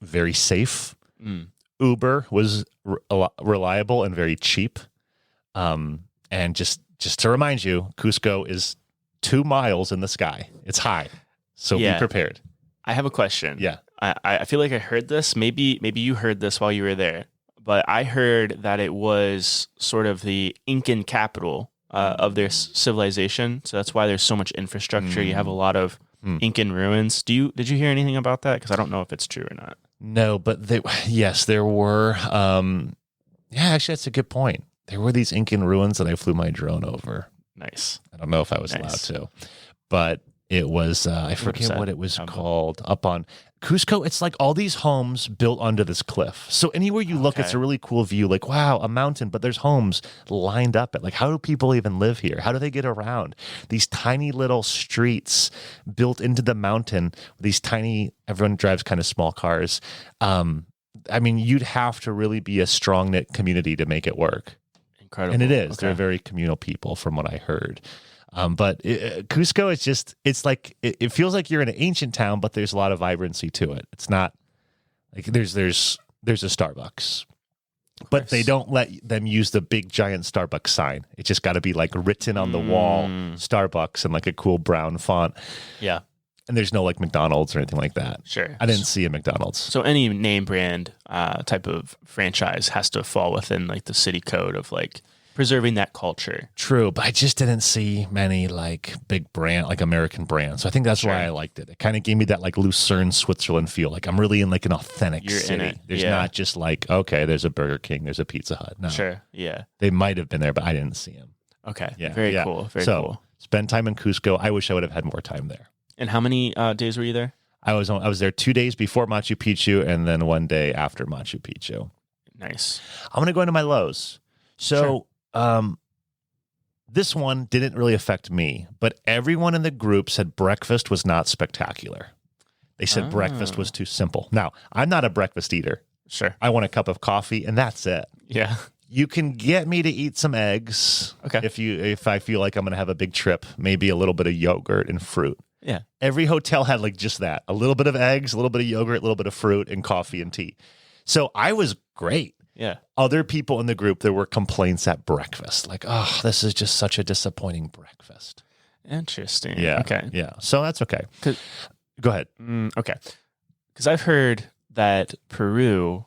very safe. Uber was reliable and very cheap. And just to remind you, Cusco is 2 miles in the sky. It's high. So Yeah. be prepared. I have a question. Yeah. I feel like I heard this. Maybe you heard this while you were there, but I heard that it was sort of the Incan capital of their civilization. So that's why there's so much infrastructure. You have a lot of Incan ruins. Did you hear anything about that? Because I don't know if it's true or not. No, but yes, there were. Actually, that's a good point. There were these Incan ruins that I flew my drone over. Nice. I don't know if I was allowed Nice. to, but it was, I forget upset. what it was called, up on Cusco. It's like all these homes built onto this cliff. So anywhere you look, it's Okay. a really cool view. Like, wow, a mountain, but there's homes lined up. Like, how do people even live here? How do they get around? These tiny little streets built into the mountain, these tiny, everyone drives kind of small cars. I mean, you'd have to really be a strong knit community to make it work. Incredible. And it is. Okay. They're very communal people from what I heard. But Cusco, it's just, it's like, it feels like you're in an ancient town, but there's a lot of vibrancy to it. It's not like there's a Starbucks, but they don't let them use the big giant Starbucks sign. It's just got to be like written on the wall, Starbucks, and like a cool brown font. Yeah. And there's no like McDonald's or anything like that. Sure. I didn't see a McDonald's. So any name brand type of franchise has to fall within like the city code of like preserving that culture. True, but I just didn't see many like big brand, like American brands. So I think that's why I liked it. It kind of gave me that like Lucerne, Switzerland feel. Like I'm really in like an authentic You're in city. it. There's Yeah. not just like, okay, there's a Burger King, there's a Pizza Hut. No, Sure. Yeah. they might have been there, but I didn't see them. Okay. Yeah, Very yeah. cool. Very so, cool. spend time in Cusco. I wish I would have had more time there. And how many days were you there? I was there 2 days before Machu Picchu and then 1 day after Machu Picchu. Nice. I'm gonna go into my lows. So, this one didn't really affect me, but everyone in the group said breakfast was not spectacular. They said breakfast was too simple. Now, I'm not a breakfast eater. Sure. I want a cup of coffee and that's it. Yeah. You can get me to eat some eggs. Okay. If I feel like I'm going to have a big trip, maybe a little bit of yogurt and fruit. Yeah. Every hotel had like just that, a little bit of eggs, a little bit of yogurt, a little bit of fruit and coffee and tea. So I was great. Yeah. Other people in the group, there were complaints at breakfast. Like, oh, this is just such a disappointing breakfast. Interesting. Yeah. Okay. Yeah. So that's okay. Go ahead. Okay. Because I've heard that Peru,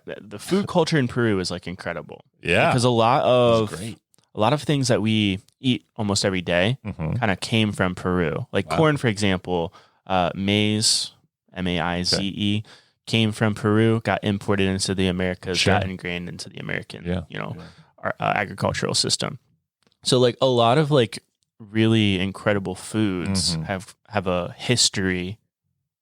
the food culture in Peru is like incredible. Yeah. Because a lot of things that we eat almost every day Mhm. kind of came from Peru. Like corn, for example, maize, Maize, came from Peru, got imported into the Americas, Sure. got ingrained into the American, our agricultural system. So like a lot of like really incredible foods have a history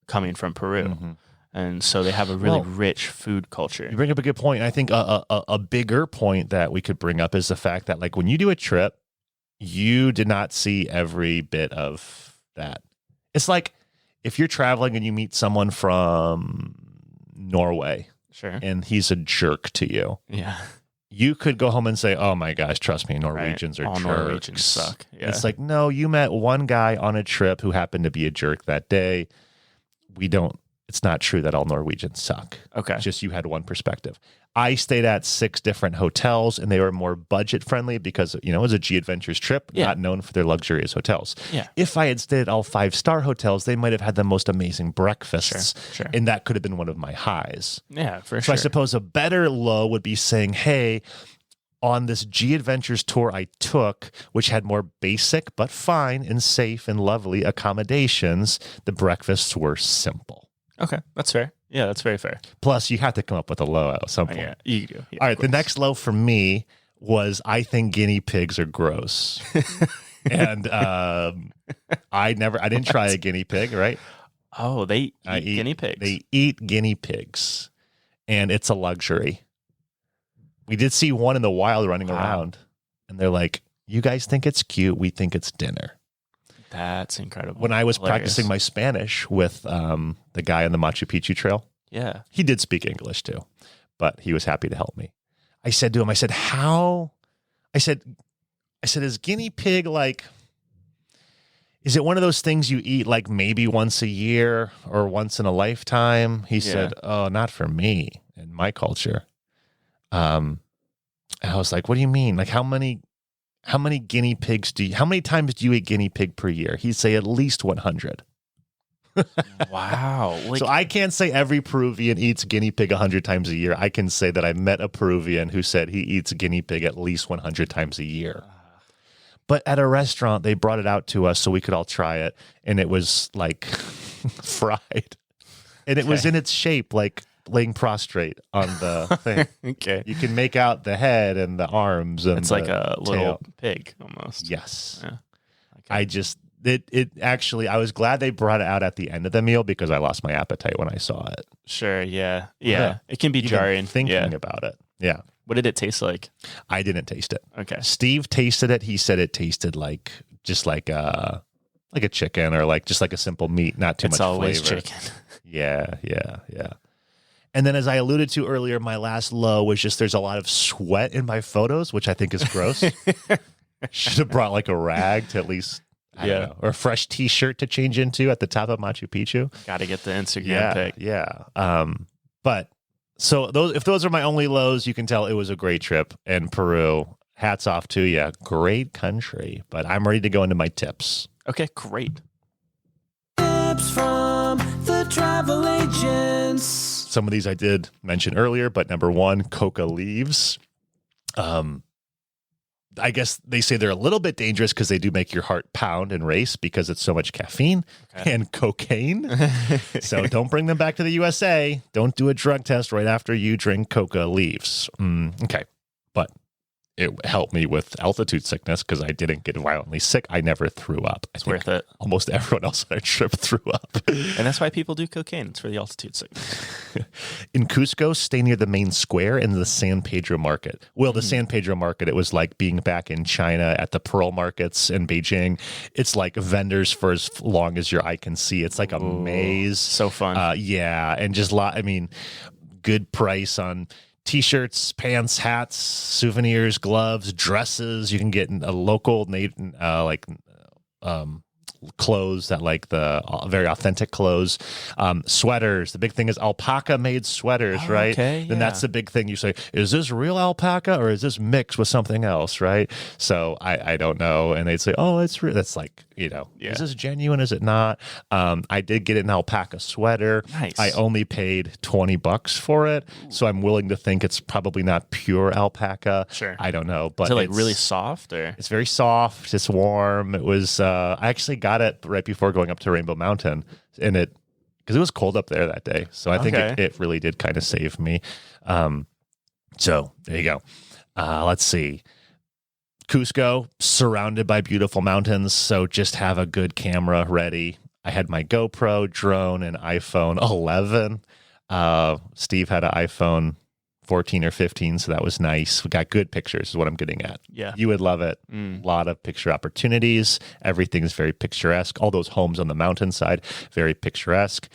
coming from Peru. Mhm. And so they have a really rich food culture. You bring up a good point. I think a bigger point that we could bring up is the fact that, like, when you do a trip, you did not see every bit of that. It's like if you're traveling and you meet someone from Norway Sure. and he's a jerk to you. Yeah. You could go home and say, "Oh my gosh, trust me, Norwegians are All jerks." Norwegians suck. Yeah. It's like, no, you met one guy on a trip who happened to be a jerk that day. It's not true that all Norwegians suck. Okay. It's just you had one perspective. I stayed at 6 different hotels, and they were more budget friendly because, it was a G Adventures trip, not known for their luxurious hotels. Yeah. If I had stayed at all 5-star hotels, they might have had the most amazing breakfasts, Sure. and that could have been one of my highs. Yeah, for So sure. I suppose a better low would be saying, hey, on this G Adventures tour I took, which had more basic but fine and safe and lovely accommodations, the breakfasts were simple. Okay, that's fair. Yeah, that's very fair. Plus, you have to come up with a low at some point. Yeah, you do. Yeah, All right, the next low for me was I think guinea pigs are gross. And I didn't try a guinea pig, right? Oh, they eat guinea pigs. They eat guinea pigs, and it's a luxury. We did see one in the wild running around, and they're like, "You guys think it's cute? We think it's dinner." That's incredible. When I was Hilarious. practicing my Spanish with the guy on the Machu Picchu trail, Yeah. he did speak English too, but he was happy to help me. I said to him, how? I said, is guinea pig like, is it one of those things you eat like maybe once a year or once in a lifetime? He said, oh, not for me in my culture. And I was like, what do you mean? Like how many guinea pigs how many times do you eat guinea pig per year? He'd say at least 100. Wow. So I can't say every Peruvian eats guinea pig 100 times a year. I can say that I met a Peruvian who said he eats guinea pig at least 100 times a year. But at a restaurant, they brought it out to us so we could all try it. And it was like fried. And it was in its shape, like laying prostrate on the thing. Okay. You can make out the head and the arms. And It's like a little tail. pig almost. Yes. Yeah. It actually, I was glad they brought it out at the end of the meal because I lost my appetite when I saw it. Sure. Yeah. Yeah. It can be Even jarring. thinking about it. Yeah. What did it taste like? I didn't taste it. Okay. Steve tasted it. He said it tasted like just like a chicken or like just like a simple meat, not too It's much always flavor. chicken. Yeah. And then as I alluded to earlier, my last low was just there's a lot of sweat in my photos, which I think is gross. Should have brought like a rag to at least, I don't know, or a fresh t-shirt to change into at the top of Machu Picchu. Got to get the Instagram pic. Yeah. But so if those are my only lows, you can tell it was a great trip. And Peru, hats off to you. Great country. But I'm ready to go into my tips. Okay, great. Tips from the travel agents. Some of these I did mention earlier, but number 1, coca leaves. I guess they say they're a little bit dangerous because they do make your heart pound and race because it's so much caffeine and cocaine. So don't bring them back to the USA. Don't do a drug test right after you drink coca leaves. Okay. But it helped me with altitude sickness because I didn't get violently sick. I never threw up. It's worth it. Almost everyone else on our trip threw up. And that's why people do cocaine. It's for the altitude sickness. In Cusco, stay near the main square and the San Pedro market. Well, the San Pedro market, it was like being back in China at the pearl markets in Beijing. It's like vendors for as long as your eye can see. It's like a maze. So fun. Yeah. And just, good price on T-shirts, pants, hats, souvenirs, gloves, dresses. You can get a local clothes that like the very authentic clothes. Sweaters. The big thing is alpaca made sweaters, right? Okay, Then that's the big thing. You say, is this real alpaca or is this mixed with something else, right? So I don't know. And they'd say, oh, it's real. That's like, is this genuine? Is it not? I did get an alpaca sweater. Nice. I only paid $20 for it. So I'm willing to think it's probably not pure alpaca. Sure. I don't know. But Is it like really soft or? it's very soft. It's warm. It was, I actually got it right before going up to Rainbow Mountain, and because it was cold up there that day. So I think it really did kind of save me. So there you go. Let's see. Cusco, surrounded by beautiful mountains. So just have a good camera ready. I had my GoPro, drone, and iPhone 11. Steve had an iPhone 14 or 15, so that was nice. We got good pictures is what I'm getting at. Yeah. You would love it. A lot of picture opportunities. Everything's very picturesque. All those homes on the mountainside, very picturesque.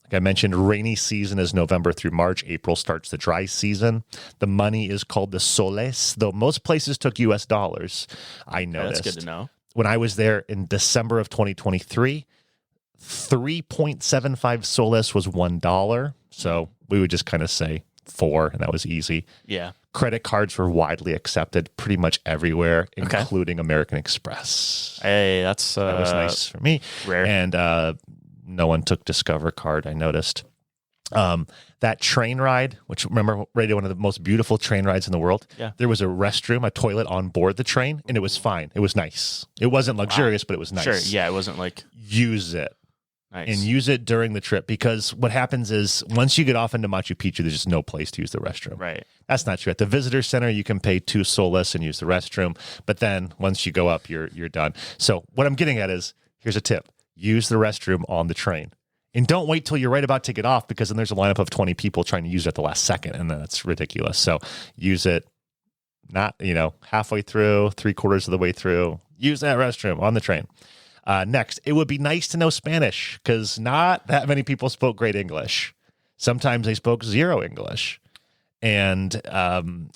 Like I mentioned, rainy season is November through March. April starts the dry season. The money is called the soles, though most places took US dollars. I noticed. That's good to know. When I was there in December of 2023, 3.75 soles was $1. So we would just kind of say 4, and that was easy. Yeah. Credit cards were widely accepted pretty much everywhere, including American Express. Hey, that was nice for me. Rare. And no one took Discover card, I noticed. That train ride, which remember, rated one of the most beautiful train rides in the world. Yeah. There was a restroom, a toilet on board the train, and it was fine. It was nice. It wasn't luxurious, but it was nice. Sure. Yeah. It wasn't like. Use it. Nice. And use it during the trip, because what happens is once you get off into Machu Picchu, there's just no place to use the restroom. Right. That's not true. At the visitor center, you can pay 2 soles and use the restroom. But then once you go up, you're done. So what I'm getting at is, here's a tip. Use the restroom on the train. And don't wait till you're right about to get off, because then there's a lineup of 20 people trying to use it at the last second, and then that's ridiculous. So use it not, halfway through, 3/4 of the way through. Use that restroom on the train. Next, it would be nice to know Spanish, because not that many people spoke great English. Sometimes they spoke 0 English. And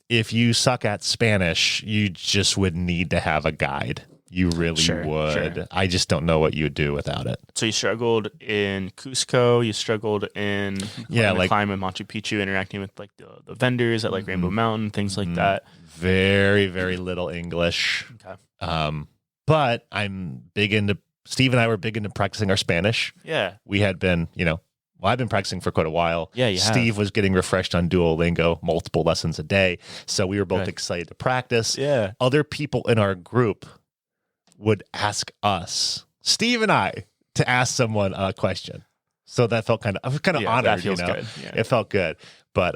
if you suck at Spanish, you just would need to have a guide. You really would. Sure. I just don't know what you'd do without it. So you struggled in Cusco. You struggled in climbing in Machu Picchu, interacting with like the vendors at like Rainbow Mountain, things like that. Very, very little English. Okay. But I'm big into, Steve and I were big into practicing our Spanish. Yeah. We had been, I've been practicing for quite a while. Yeah, you Steve have. was getting refreshed on Duolingo, multiple lessons a day. So we were both excited to practice. Yeah. Other people in our group would ask us, Steve and I, to ask someone a question. So that felt I was kind of honored. That feels good. Yeah. It felt good. But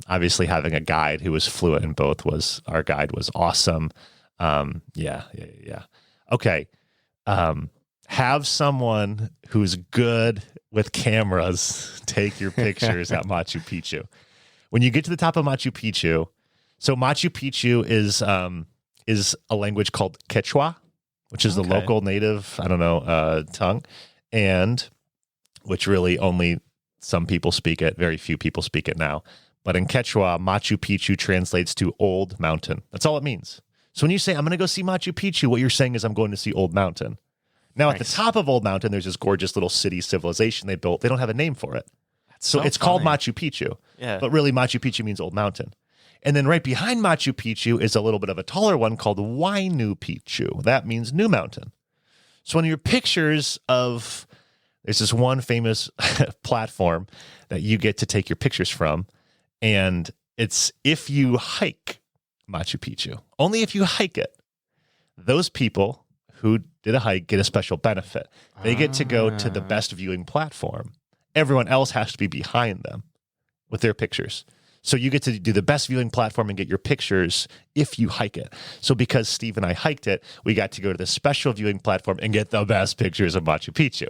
obviously having a guide who was fluent in both our guide was awesome. Yeah. Okay. Have someone who's good with cameras take your pictures at Machu Picchu. When you get to the top of Machu Picchu, so Machu Picchu is a language called Quechua, which is the local native, tongue, and which really only some people speak it. Very few people speak it now. But in Quechua, Machu Picchu translates to Old Mountain. That's all it means. So when you say, I'm going to go see Machu Picchu, what you're saying is I'm going to see Old Mountain. Now, at the top of Old Mountain, there's this gorgeous little city civilization they built. They don't have a name for it. So it's called Machu Picchu. Yeah. But really, Machu Picchu means Old Mountain. And then right behind Machu Picchu is a little bit of a taller one called Huaynu Picchu. That means New Mountain. So on your pictures there's this one famous platform that you get to take your pictures from. And it's if you hike Machu Picchu, only if you hike it. Those people who did a hike get a special benefit. They get to go to the best viewing platform. Everyone else has to be behind them with their pictures. So you get to do the best viewing platform and get your pictures if you hike it. So because Steve and I hiked it, we got to go to the special viewing platform and get the best pictures of Machu Picchu.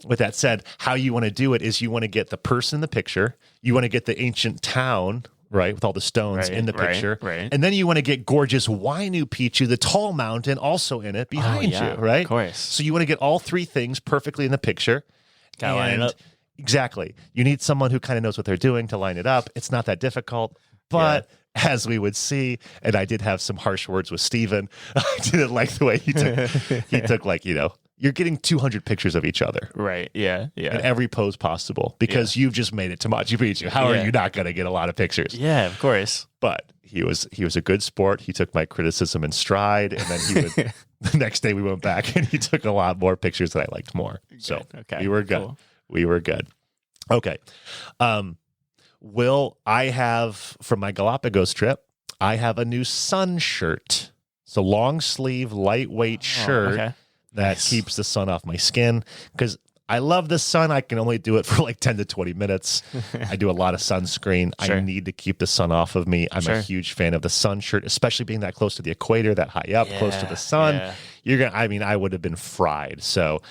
With that said, how you want to do it is you want to get the person in the picture. You want to get the ancient town, right, with all the stones in the picture. Right. And then you want to get gorgeous Huaynu Picchu, the tall mountain, also in it behind you, right? Of course. So you want to get all 3 things perfectly in the picture. Gotta line it up. Exactly. You need someone who kind of knows what they're doing to line it up. It's not that difficult, but as we would see, and I did have some harsh words with Steven. I didn't like the way he took like, you're getting 200 pictures of each other. Right. Yeah. Yeah. In every pose possible because you've just made it to Machu Picchu. How are you not going to get a lot of pictures? Yeah, of course. But he was a good sport. He took my criticism in stride, and then he would the next day we went back and he took a lot more pictures that I liked more. So we were good. Cool. We were good. Okay. Will, I have from my Galapagos trip, I have a new sun shirt. It's a long sleeve, lightweight shirt that keeps the sun off my skin because I love the sun. I can only do it for like 10 to 20 minutes. I do a lot of sunscreen. I need to keep the sun off of me. I'm a huge fan of the sun shirt, especially being that close to the equator, that high up, close to the sun. Yeah. I would have been fried. So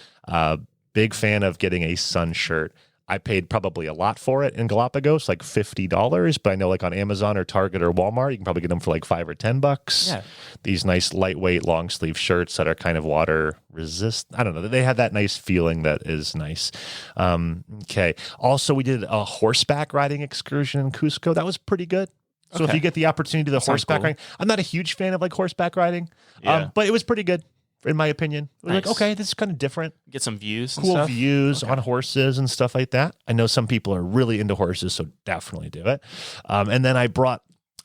big fan of getting a sun shirt. I paid probably a lot for it in Galapagos, like $50. But I know like on Amazon or Target or Walmart, you can probably get them for like $5 or $10. Yeah. These nice lightweight long sleeve shirts that are kind of water resistant. I don't know. They had that nice feeling that is nice. Okay. Also, we did a horseback riding excursion in Cusco. That was pretty good. So if you get the opportunity to do the horseback riding, I'm not a huge fan of like horseback riding, but it was pretty good. In my opinion, we're like, okay, this is kind of different. Get some views, cool views on horses and stuff like that. I know some people are really into horses, so definitely do it. And then I brought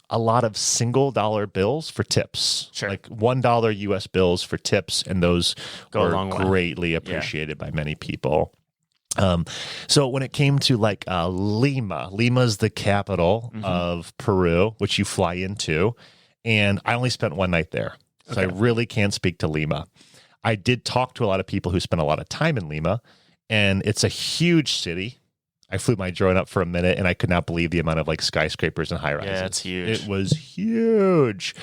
a lot of $1 bills for tips, like $1 US bills for tips, and those were greatly appreciated by many people. So when it came to like Lima's the capital of Peru, which you fly into, and I only spent one night there. So I really can't speak to Lima. I did talk to a lot of people who spent a lot of time in Lima, and it's a huge city. I flew my drone up for a minute, and I could not believe the amount of like skyscrapers and high rises. Yeah, it's huge. It was huge.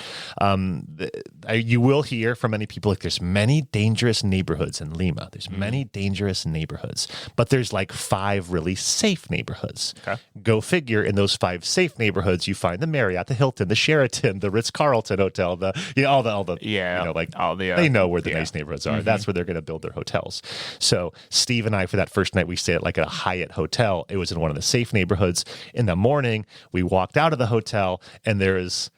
You will hear from many people like there's many dangerous neighborhoods in Lima. There's many dangerous neighborhoods, but there's like 5 really safe neighborhoods. Okay. Go figure. In those 5 safe neighborhoods, you find the Marriott, the Hilton, the Sheraton, the Ritz-Carlton Hotel, they know where the nice neighborhoods are. That's where they're going to build their hotels. So Steve and I, for that first night, we stayed at like a Hyatt hotel. It was in one of the safe neighborhoods. In the morning, we walked out of the hotel, and there is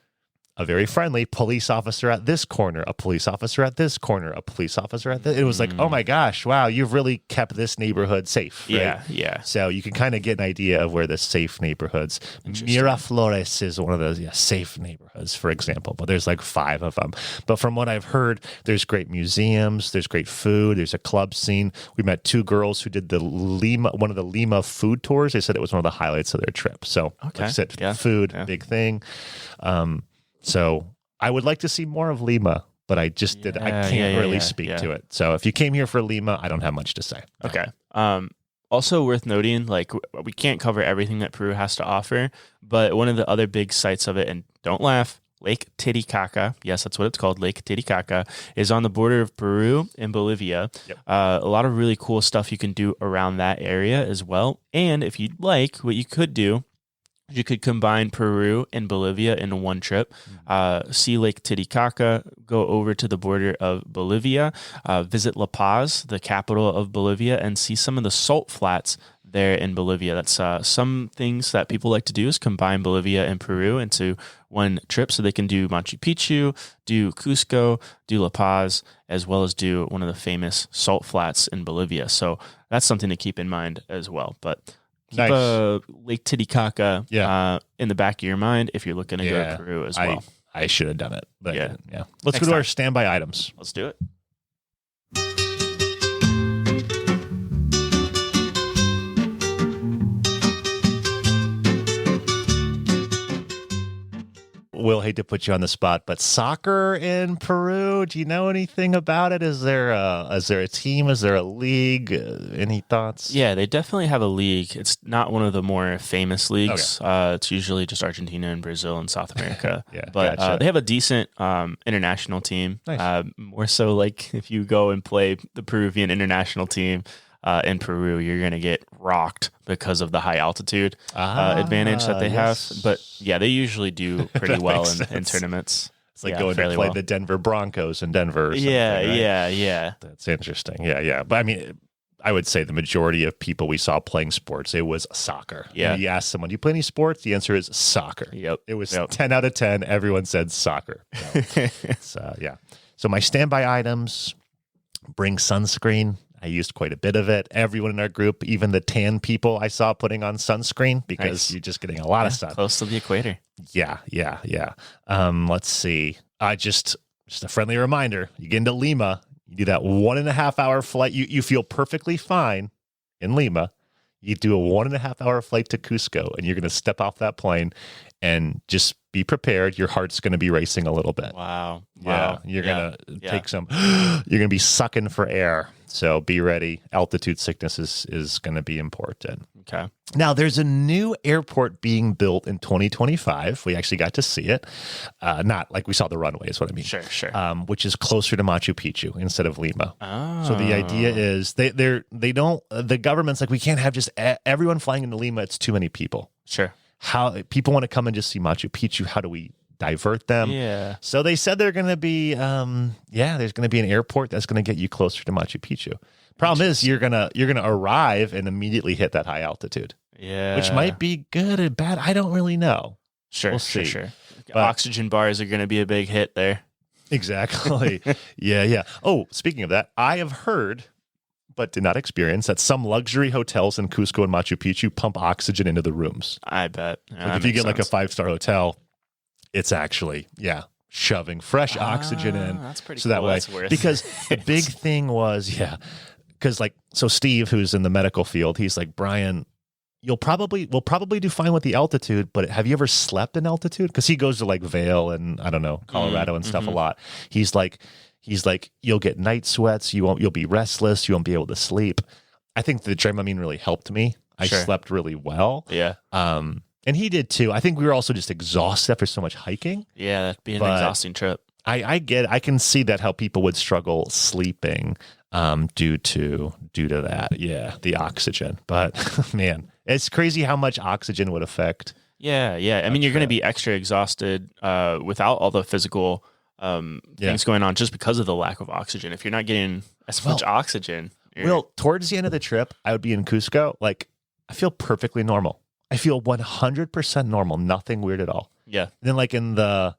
a very friendly police officer at this corner, a police officer at this corner, a police officer at this. It was like, oh my gosh, wow, you've really kept this neighborhood safe. Right? Yeah. So you can kind of get an idea of where the safe neighborhoods. Miraflores is one of those safe neighborhoods, for example, but there's like 5 of them. But from what I've heard, there's great museums, there's great food, there's a club scene. We met 2 girls who did one of the Lima food tours. They said it was one of the highlights of their trip. So like I said, food, big thing. So I would like to see more of Lima, but I just I can't really speak to it. So if you came here for Lima, I don't have much to say. Okay. Also worth noting, like we can't cover everything that Peru has to offer, but one of the other big sites of it, and don't laugh, Lake Titicaca, yes, that's what it's called, Lake Titicaca, is on the border of Peru and Bolivia. Yep. A lot of really cool stuff you can do around that area as well. And if you'd like, what you could do, you could combine Peru and Bolivia in one trip, see Lake Titicaca, go over to the border of Bolivia, visit La Paz, the capital of Bolivia, and see some of the salt flats there in Bolivia. That's some things that people like to do is combine Bolivia and Peru into one trip so they can do Machu Picchu, do Cusco, do La Paz, as well as do one of the famous salt flats in Bolivia. So that's something to keep in mind as well. But keep Lake Titicaca in the back of your mind if you're looking to go to Peru as well. I should have done it. But Let's go to our standby items. Let's do it. Will, hate to put you on the spot, but soccer in Peru, do you know anything about it? Is there a team? Is there a league? Any thoughts? Yeah, they definitely have a league. It's not one of the more famous leagues. Okay. It's usually just Argentina and Brazil and South America. But they have a decent international team. Nice. More so like if you go and play the Peruvian international team, in Peru, you're going to get rocked because of the high altitude advantage that they have. But yeah, they usually do pretty well in tournaments. It's like going to play the Denver Broncos in Denver. Or something, right? Yeah. That's interesting. Yeah. But I mean, I would say the majority of people we saw playing sports, it was soccer. Yeah. You ask someone, do you play any sports? The answer is soccer. Yep. It was 10 out of 10. Everyone said soccer. So, So my standby items. Bring sunscreen. I used quite a bit of it. Everyone in our group, even the tan people, I saw putting on sunscreen because you're just getting a lot of sun. Close to the equator. Yeah. Let's see. Just a friendly reminder. You get into Lima, you do that 1.5 hour flight. You feel perfectly fine in Lima. You do a 1.5 hour flight to Cusco, and you're going to step off that plane and just be prepared. Your heart's going to be racing a little bit. Wow. Yeah. You're going to take some, you're going to be sucking for air. So be ready. Altitude sickness is going to be important. Okay. Now, there's a new airport being built in 2025. We actually got to see it. Not like we saw the runway is what I mean. Sure. Which is closer to Machu Picchu instead of Lima. Oh. So the idea is the government's like, we can't have just everyone flying into Lima. It's too many people. Sure. How people want to come and just see Machu Picchu. How do we divert them? Yeah. So they said they're going to be, there's going to be an airport that's going to get you closer to Machu Picchu. Problem is you're gonna arrive and immediately hit that high altitude. Yeah. Which might be good or bad. I don't really know. Sure. We'll see. Sure. But oxygen bars are going to be a big hit there. exactly. Yeah. Oh, speaking of that, I have heard, but did not experience, that some luxury hotels in Cusco and Machu Picchu pump oxygen into the rooms. I bet. Like if you get like a 5-star hotel, it's actually, shoving fresh oxygen in. That's pretty so cool. that way, That's worth because the it. big thing was, because so Steve, who's in the medical field, he's like, Brian, we'll probably do fine with the altitude, but have you ever slept in altitude? Because he goes to like Vail and I don't know, Colorado and stuff a lot. He's like, you'll get night sweats. You'll be restless. You won't be able to sleep. I think the Dramamine really helped me. I slept really well. Yeah. And he did too. I think we were also just exhausted after so much hiking. Yeah, that'd be an exhausting trip. I can see that how people would struggle sleeping due to that. Yeah, the oxygen. But man, it's crazy how much oxygen would affect. Yeah. I mean, you're going to be extra exhausted without all the physical things going on just because of the lack of oxygen. If you're not getting as much oxygen. Well, towards the end of the trip, I would be in Cusco. Like, I feel perfectly normal. I feel 100% normal. Nothing weird at all. Yeah. And then like in the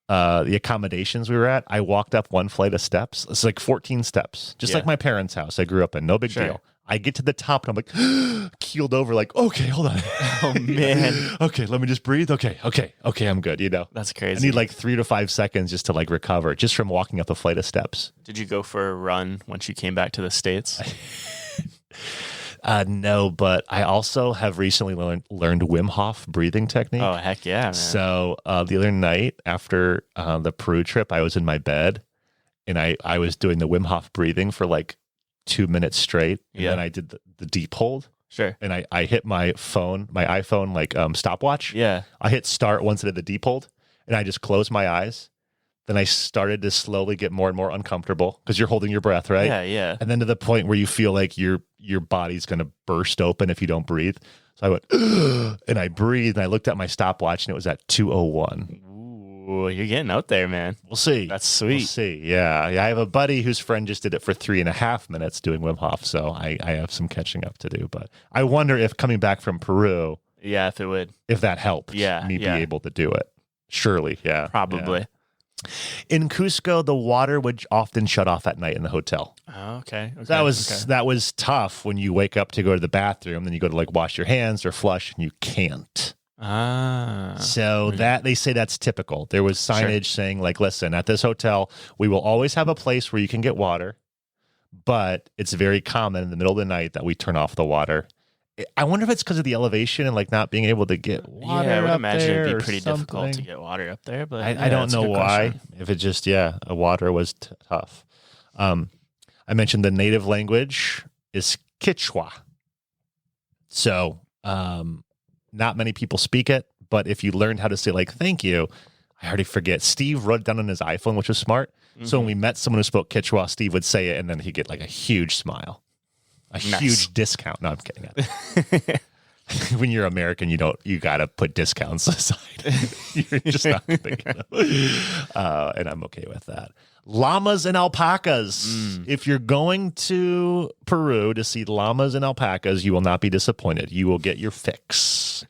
accommodations we were at, I walked up one flight of steps. It's like 14 steps, just like my parents' house I grew up in. No big deal. I get to the top and I'm like keeled over like, okay, hold on. Oh man. Okay, let me just breathe. Okay, I'm good, That's crazy. I need like 3 to 5 seconds just to like recover just from walking up a flight of steps. Did you go for a run once you came back to the States? No, but I also have recently learned Wim Hof breathing technique. Oh, heck yeah, man. So the other night after the Peru trip, I was in my bed and I was doing the Wim Hof breathing for like 2 minutes straight. And then I did the deep hold. Sure. And I hit my iPhone like stopwatch. Yeah. I hit start once I did the deep hold and I just closed my eyes. Then I started to slowly get more and more uncomfortable because you're holding your breath, right? Yeah. And then to the point where you feel like your body's going to burst open if you don't breathe. So I went, and I breathed, and I looked at my stopwatch, and it was at 2:01. Ooh, you're getting out there, man. We'll see. That's sweet. We'll see. Yeah. I have a buddy whose friend just did it for 3.5 minutes doing Wim Hof, so I have some catching up to do. But I wonder if coming back from Peru, Yeah, if it would. if that helped me be able to do it. Surely, yeah. Probably. Yeah. In Cusco, the water would often shut off at night in the hotel. Oh, okay. That was tough when you wake up to go to the bathroom, then you go to like wash your hands or flush, and you can't. So that they say that's typical. There was signage saying like, listen, at this hotel, we will always have a place where you can get water, but it's very common in the middle of the night that we turn off the water. I wonder if it's because of the elevation and like not being able to get water. Yeah, I would up imagine there it'd or be pretty something. difficult to get water up there. But I don't know why. If it just water was tough. I mentioned the native language is Quechua. So not many people speak it, but if you learned how to say like thank you, I already forget. Steve wrote it down on his iPhone, which was smart. Mm-hmm. So when we met someone who spoke Quechua, Steve would say it, and then he'd get like a huge smile. Huge discount. No, I'm kidding. When you're American, you got to put discounts aside. You're just not thinking of. And I'm okay with that. Llamas and alpacas. If you're going to Peru to see llamas and alpacas, you will not be disappointed. You will get your fix.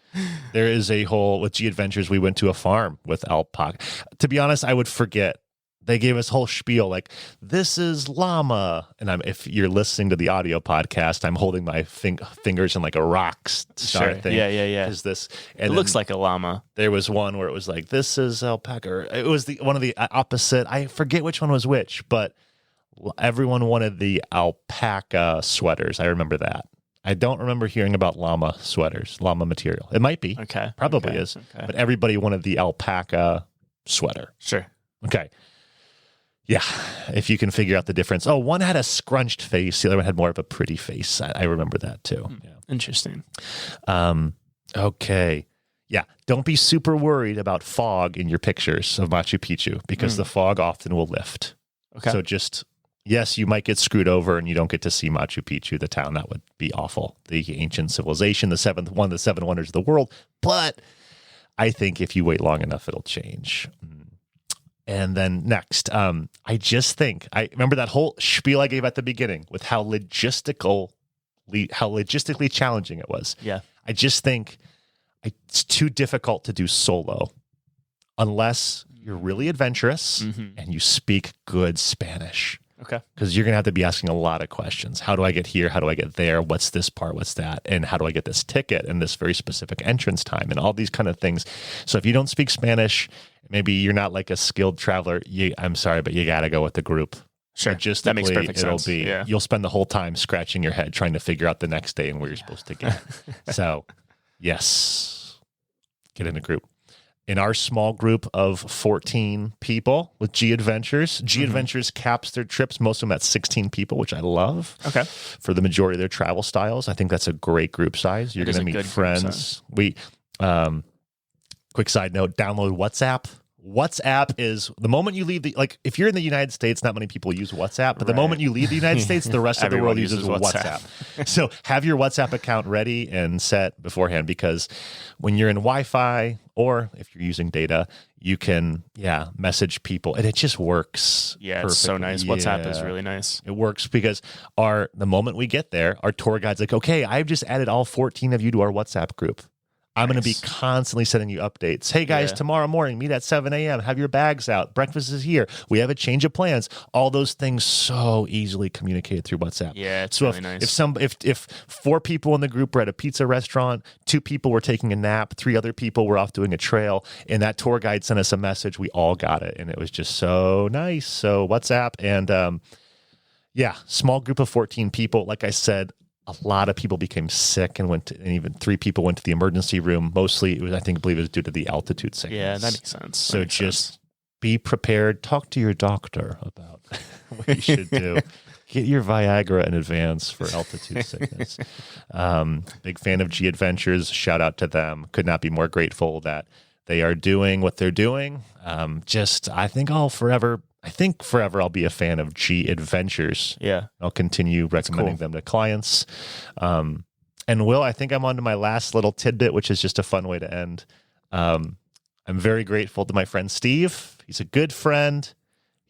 There is with G Adventures, we went to a farm with alpaca. To be honest, I would forget they gave us whole spiel like, this is llama. And if you're listening to the audio podcast, I'm holding my fingers in like a rock star thing. Yeah. Is this? And it looks like a llama. There was one where it was like, this is alpaca. Or it was one of the opposite. I forget which one was which, but everyone wanted the alpaca sweaters. I remember that. I don't remember hearing about llama sweaters, llama material. It might be. Okay. Probably is. Okay. But everybody wanted the alpaca sweater. Sure. Okay. Yeah. If you can figure out the difference. Oh, one had a scrunched face. The other one had more of a pretty face. I remember that too. Yeah. Interesting. Okay. Yeah. Don't be super worried about fog in your pictures of Machu Picchu because the fog often will lift. Okay. So yes, you might get screwed over and you don't get to see Machu Picchu, the town. That would be awful. The ancient civilization, the seven wonders of the world. But I think if you wait long enough, it'll change. And then next, I remember that whole spiel I gave at the beginning with how logistically challenging it was. Yeah. I just think it's too difficult to do solo unless you're really adventurous and you speak good Spanish. Okay. Because you're going to have to be asking a lot of questions. How do I get here? How do I get there? What's this part? What's that? And how do I get this ticket and this very specific entrance time and all these kind of things? So if you don't speak Spanish, maybe you're not like a skilled traveler. I'm sorry, but you got to go with the group. Sure. Just that makes perfect sense. You'll spend the whole time scratching your head trying to figure out the next day and where you're supposed to get. So yes, get in a group. In our small group of 14 people with G Adventures, G Adventures caps their trips, most of them at 16 people, which I love. Okay. For the majority of their travel styles. I think that's a great group size. You're going to meet friends. Quick side note, download WhatsApp. WhatsApp is the moment you leave if you're in the United States, not many people use WhatsApp, but the moment you leave the United States, the rest of the world uses WhatsApp. So have your WhatsApp account ready and set beforehand because when you're in Wi-Fi or if you're using data, you can, message people and it just works. Yeah, perfectly. It's so nice. WhatsApp is really nice. It works because the moment we get there, our tour guide's like, okay, I've just added all 14 of you to our WhatsApp group. I'm going to be constantly sending you updates. Hey, guys, tomorrow morning, meet at 7 a.m. Have your bags out. Breakfast is here. We have a change of plans. All those things so easily communicated through WhatsApp. Yeah, it's really nice. If 4 people in the group were at a pizza restaurant, 2 people were taking a nap, 3 other people were off doing a trail, and that tour guide sent us a message, we all got it, and it was just so nice. So WhatsApp and, small group of 14 people. Like I said, a lot of people became sick and even 3 people went to the emergency room. Mostly it was, I believe it was due to the altitude sickness. Yeah, that makes sense. So be prepared. Talk to your doctor about what you should do. Get your Viagra in advance for altitude sickness. Big fan of G Adventures. Shout out to them. Could not be more grateful that they are doing what they're doing. I think forever I'll be a fan of G Adventures. Yeah. I'll continue recommending them to clients. And Will, I think I'm on to my last little tidbit, which is just a fun way to end. I'm very grateful to my friend Steve. He's a good friend.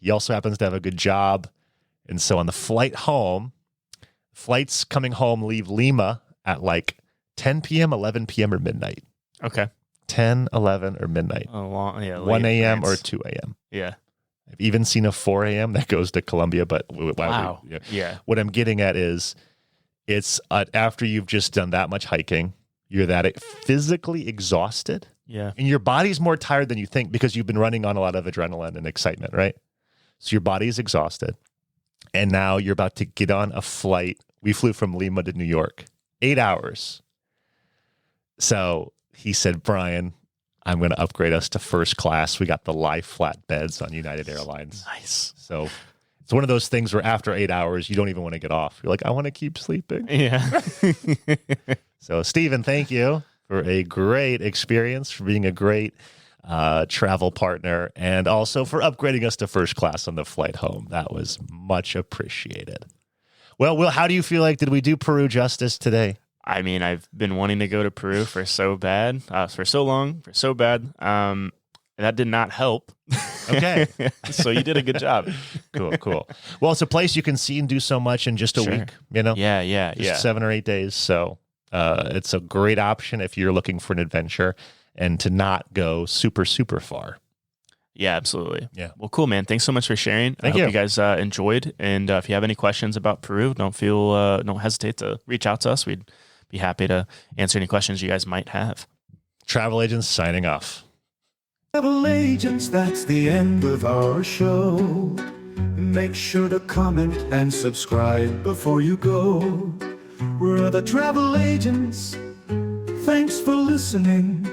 He also happens to have a good job. And so on the flights coming home leave Lima at like 10 p.m., 11 p.m., or midnight. Okay. 10, 11, or midnight. 1 a.m. or 2 a.m. Yeah. I've even seen a 4 a.m. that goes to Colombia, but wow. What I'm getting at is it's after you've just done that much hiking, you're that physically exhausted. Yeah. And your body's more tired than you think because you've been running on a lot of adrenaline and excitement, right? So your body is exhausted. And now you're about to get on a flight. We flew from Lima to New York, 8 hours. So he said, Brian, I'm going to upgrade us to first class. We got the lie flat beds on United Airlines. Nice. So it's one of those things where after 8 hours, you don't even want to get off. You're like, I want to keep sleeping. Yeah. So, Stephen, thank you for a great experience, for being a great travel partner, and also for upgrading us to first class on the flight home. That was much appreciated. Well, Will, how do you feel like, did we do Peru justice today? I mean, I've been wanting to go to Peru for so bad, for so long, for so bad. That did not help. Okay. So you did a good job. Cool. Well, it's a place you can see and do so much in just a week, you know? Yeah. Just 7 or 8 days. So it's a great option if you're looking for an adventure and to not go super, super far. Yeah, absolutely. Yeah. Well, cool, man. Thanks so much for sharing. I hope you guys enjoyed. And if you have any questions about Peru, don't hesitate to reach out to us. We'd be happy to answer any questions you guys might have. Travel agents signing off. Travel agents, that's the end of our show. Make sure to comment and subscribe before you go. We're the travel agents. Thanks for listening.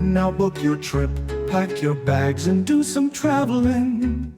Now book your trip, pack your bags, and do some traveling.